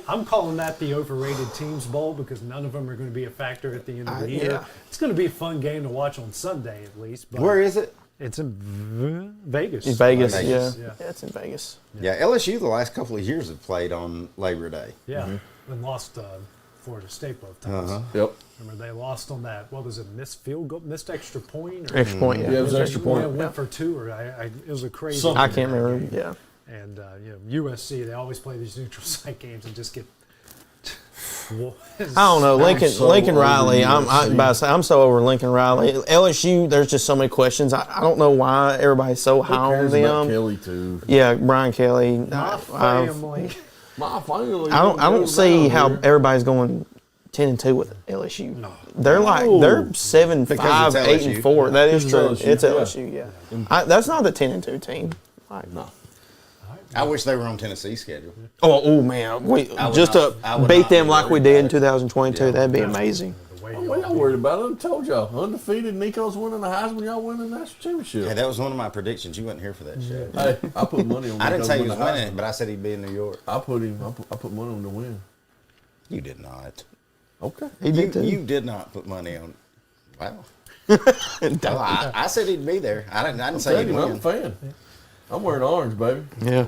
I'm calling that the overrated teams bowl because none of them are going to be a factor at the end of the year. Yeah. It's going to be a fun game to watch on Sunday at least. But Where is it? It's in Vegas. In Vegas, Vegas. yeah. It's in Vegas. Yeah, LSU the last couple of years have played on Labor Day. Yeah, and lost Florida State both times. Yep. Remember they lost on that? What was it? Missed field goal, missed extra point. Or, Extra point, yeah. Yeah, it was extra point. Yeah, went for 2, or it was a crazy. Something. I can't remember. Yeah. And USC, they always play these neutral site games and just get. I don't know. Lincoln Riley. I'm so over Lincoln Riley. LSU. There's just so many questions. I don't know why everybody's so high on them. Kelly too. Yeah, Brian Kelly. My family. My family. I don't see how everybody's going 10-2 with LSU. No. They're like they're 7-5, 8-4. That is true. It's LSU. Yeah. That's not the 10-2 team. No. I wish they were on Tennessee's schedule. Oh man, beat them like we did in 2022. That'd be amazing. We're not worried about it. I told y'all, undefeated. Nico's winning the Heisman. Y'all winning the national championship. Yeah, that was one of my predictions. You wasn't here for that shit. Hey, I put money on. I didn't Nico say he was the winning, Heisman. but I said he'd be in New York. I put money on to win. You did not. Okay. He did too. You did not put money on. Wow. Well, I said he'd be there. I didn't say he'd win. I'm a fan. I'm wearing orange, baby. Yeah.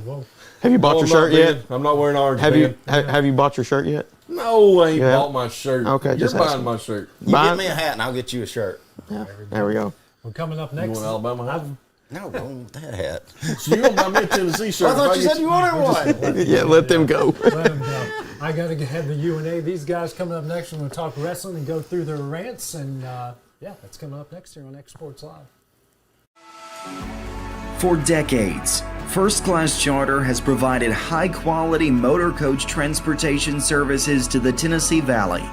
Have you bought your shirt yet? I'm not wearing orange. Have you bought your shirt yet? No, I ain't bought my shirt. Okay, You're buying my shirt. You get me a hat and I'll get you a shirt. Yeah. There we go. Well, coming up You next. want Alabama hat? No, don't want that hat. So you don't buy me a Tennessee shirt? I thought you said you wanted one. Yeah, let them go. Let them go. I got to have the UNA. These guys coming up next. We're going to talk wrestling and go through their rants. And that's coming up next here on X Sports Live. For decades, First Class Charter has provided high-quality motor coach transportation services to the Tennessee Valley.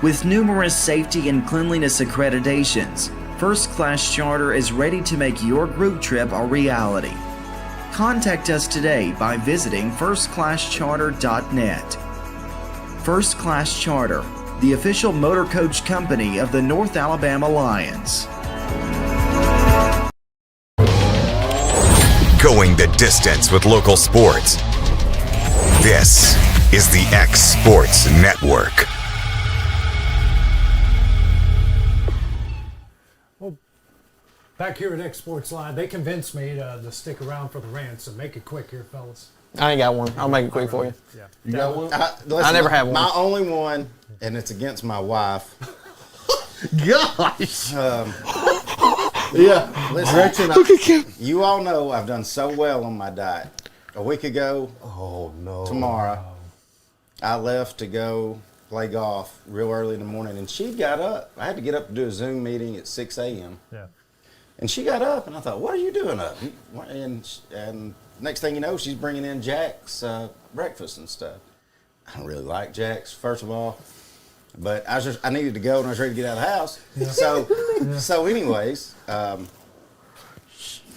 With numerous safety and cleanliness accreditations, First Class Charter is ready to make your group trip a reality. Contact us today by visiting firstclasscharter.net. First Class Charter, the official motor coach company of the North Alabama Lions. Going the distance with local sports. This is the X Sports Network. Back here at X Sports Live, they convinced me to stick around for the rant, so make it quick here, fellas. I ain't got one. I'll make it quick for you. Yeah. You got one? I never have one. My only one, and it's against my wife. Gosh. Yeah. Listen, you all know I've done so well on my diet. A week ago, tomorrow, I left to go play golf real early in the morning, and she got up. I had to get up to do a Zoom meeting at 6 a.m. Yeah. And she got up, and I thought, what are you doing up? And next thing you know, she's bringing in Jack's breakfast and stuff. I don't really like Jack's, first of all. But I needed to go, and I was ready to get out of the house. Yeah. So anyways,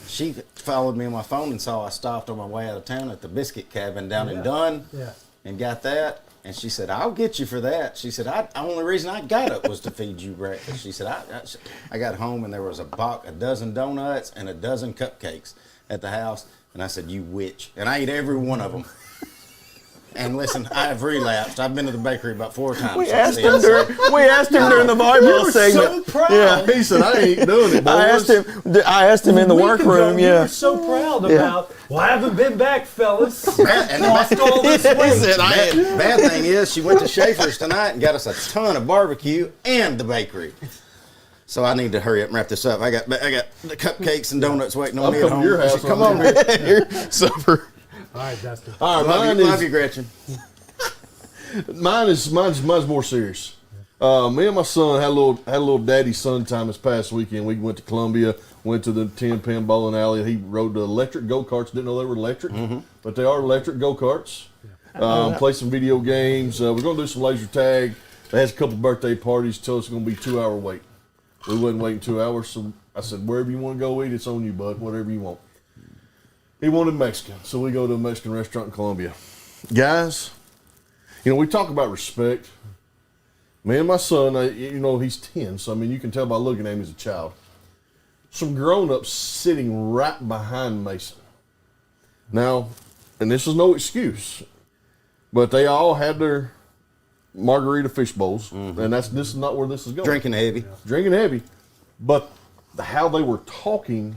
she followed me on my phone and saw I stopped on my way out of town at the Biscuit Cabin down in Dunn and got that. And she said, I'll get you for that. She said, the only reason I got up was to feed you breakfast. She said, I got home and there was a dozen donuts and a dozen cupcakes at the house. And I said, you witch. And I ate every one of them. And listen, I have relapsed. I've been to the bakery about 4 times. We asked him during the volleyball segment. So proud. Yeah. He said, I ain't doing it, boys. I asked him in the workroom. You were so proud about, well, I haven't been back, fellas. Lost all this weight. Bad thing is, she went to Schaefer's tonight and got us a ton of barbecue and the bakery. So I need to hurry up and wrap this up. I got the cupcakes and donuts waiting on me at home. Your house. Come on here. Supper. All right, Dustin. All right, love you, Gretchen. Mine's more serious. Me and my son had a little daddy-son time this past weekend. We went to Columbia, went to the 10-pin bowling alley. He rode the electric go-karts. Didn't know they were electric, but they are electric go-karts. Play some video games. We're going to do some laser tag. They had a couple birthday parties. Told us it's going to be a 2-hour wait. We wasn't waiting 2 hours, so I said, wherever you want to go eat, it's on you, bud. Whatever you want. He wanted Mexican, so we go to a Mexican restaurant in Columbia. Guys, we talk about respect. Me and my son, he's 10, so you can tell by looking at him, he's a child. Some grown-ups sitting right behind Mason. Now, and this is no excuse, but they all had their margarita fish bowls, and this is not where this is going. Drinking heavy. Drinking heavy, but how they were talking,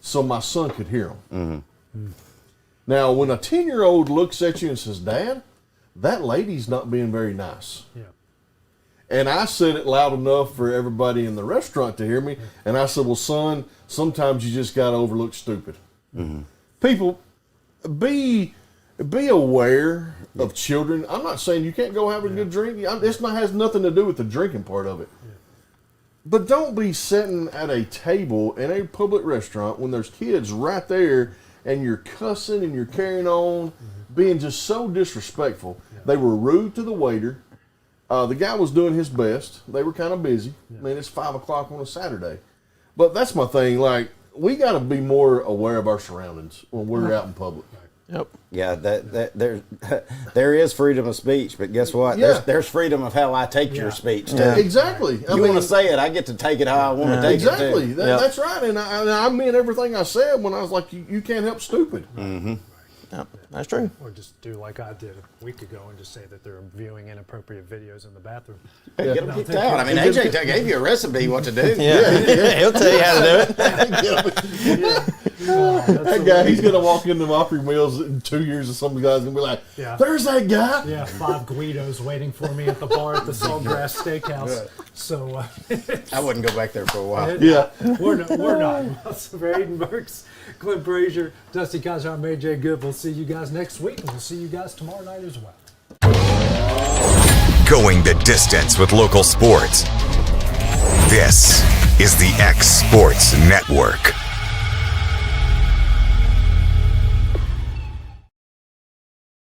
so my son could hear them. Now, when a 10-year-old looks at you and says, Dad, that lady's not being very nice. Yeah. And I said it loud enough for everybody in the restaurant to hear me. And I said, well, son, sometimes you just got to overlook stupid. People, be aware of children. I'm not saying you can't go have a good drink. This has nothing to do with the drinking part of it. Yeah. But don't be sitting at a table in a public restaurant when there's kids right there and you're cussing and you're carrying on, being just so disrespectful. Yeah. They were rude to the waiter. The guy was doing his best. They were kind of busy. Yeah. It's 5 o'clock on a Saturday. But that's my thing. We got to be more aware of our surroundings when we're out in public. Yep. Yeah, there is freedom of speech, but guess what? Yeah. There's freedom of how I take your speech, too. Yeah. Exactly. You want to say it, I get to take it how I want to take exactly. it, too. That's right. And I meant everything I said when I was like, you can't help stupid. Yep, that's true. Or just do like I did a week ago and just say that they're viewing inappropriate videos in the bathroum. Get them kicked out. AJ gave you a recipe what to do. Yeah. He'll tell you how to do it. That guy, he's going to walk into Mockery Mills in 2 years and some guy's going to be like, there's that guy. Yeah, 5 Guidos waiting for me at the bar at the Saltgrass Steakhouse. So I wouldn't go back there for a while. Yeah. We're not. For Aiden Burks, Clint Brazier, Dusty Kaiser, I'm AJ Good. We'll see you guys next week, and we'll see you guys tomorrow night as well. Going the distance with local sports. This is the X Sports Network.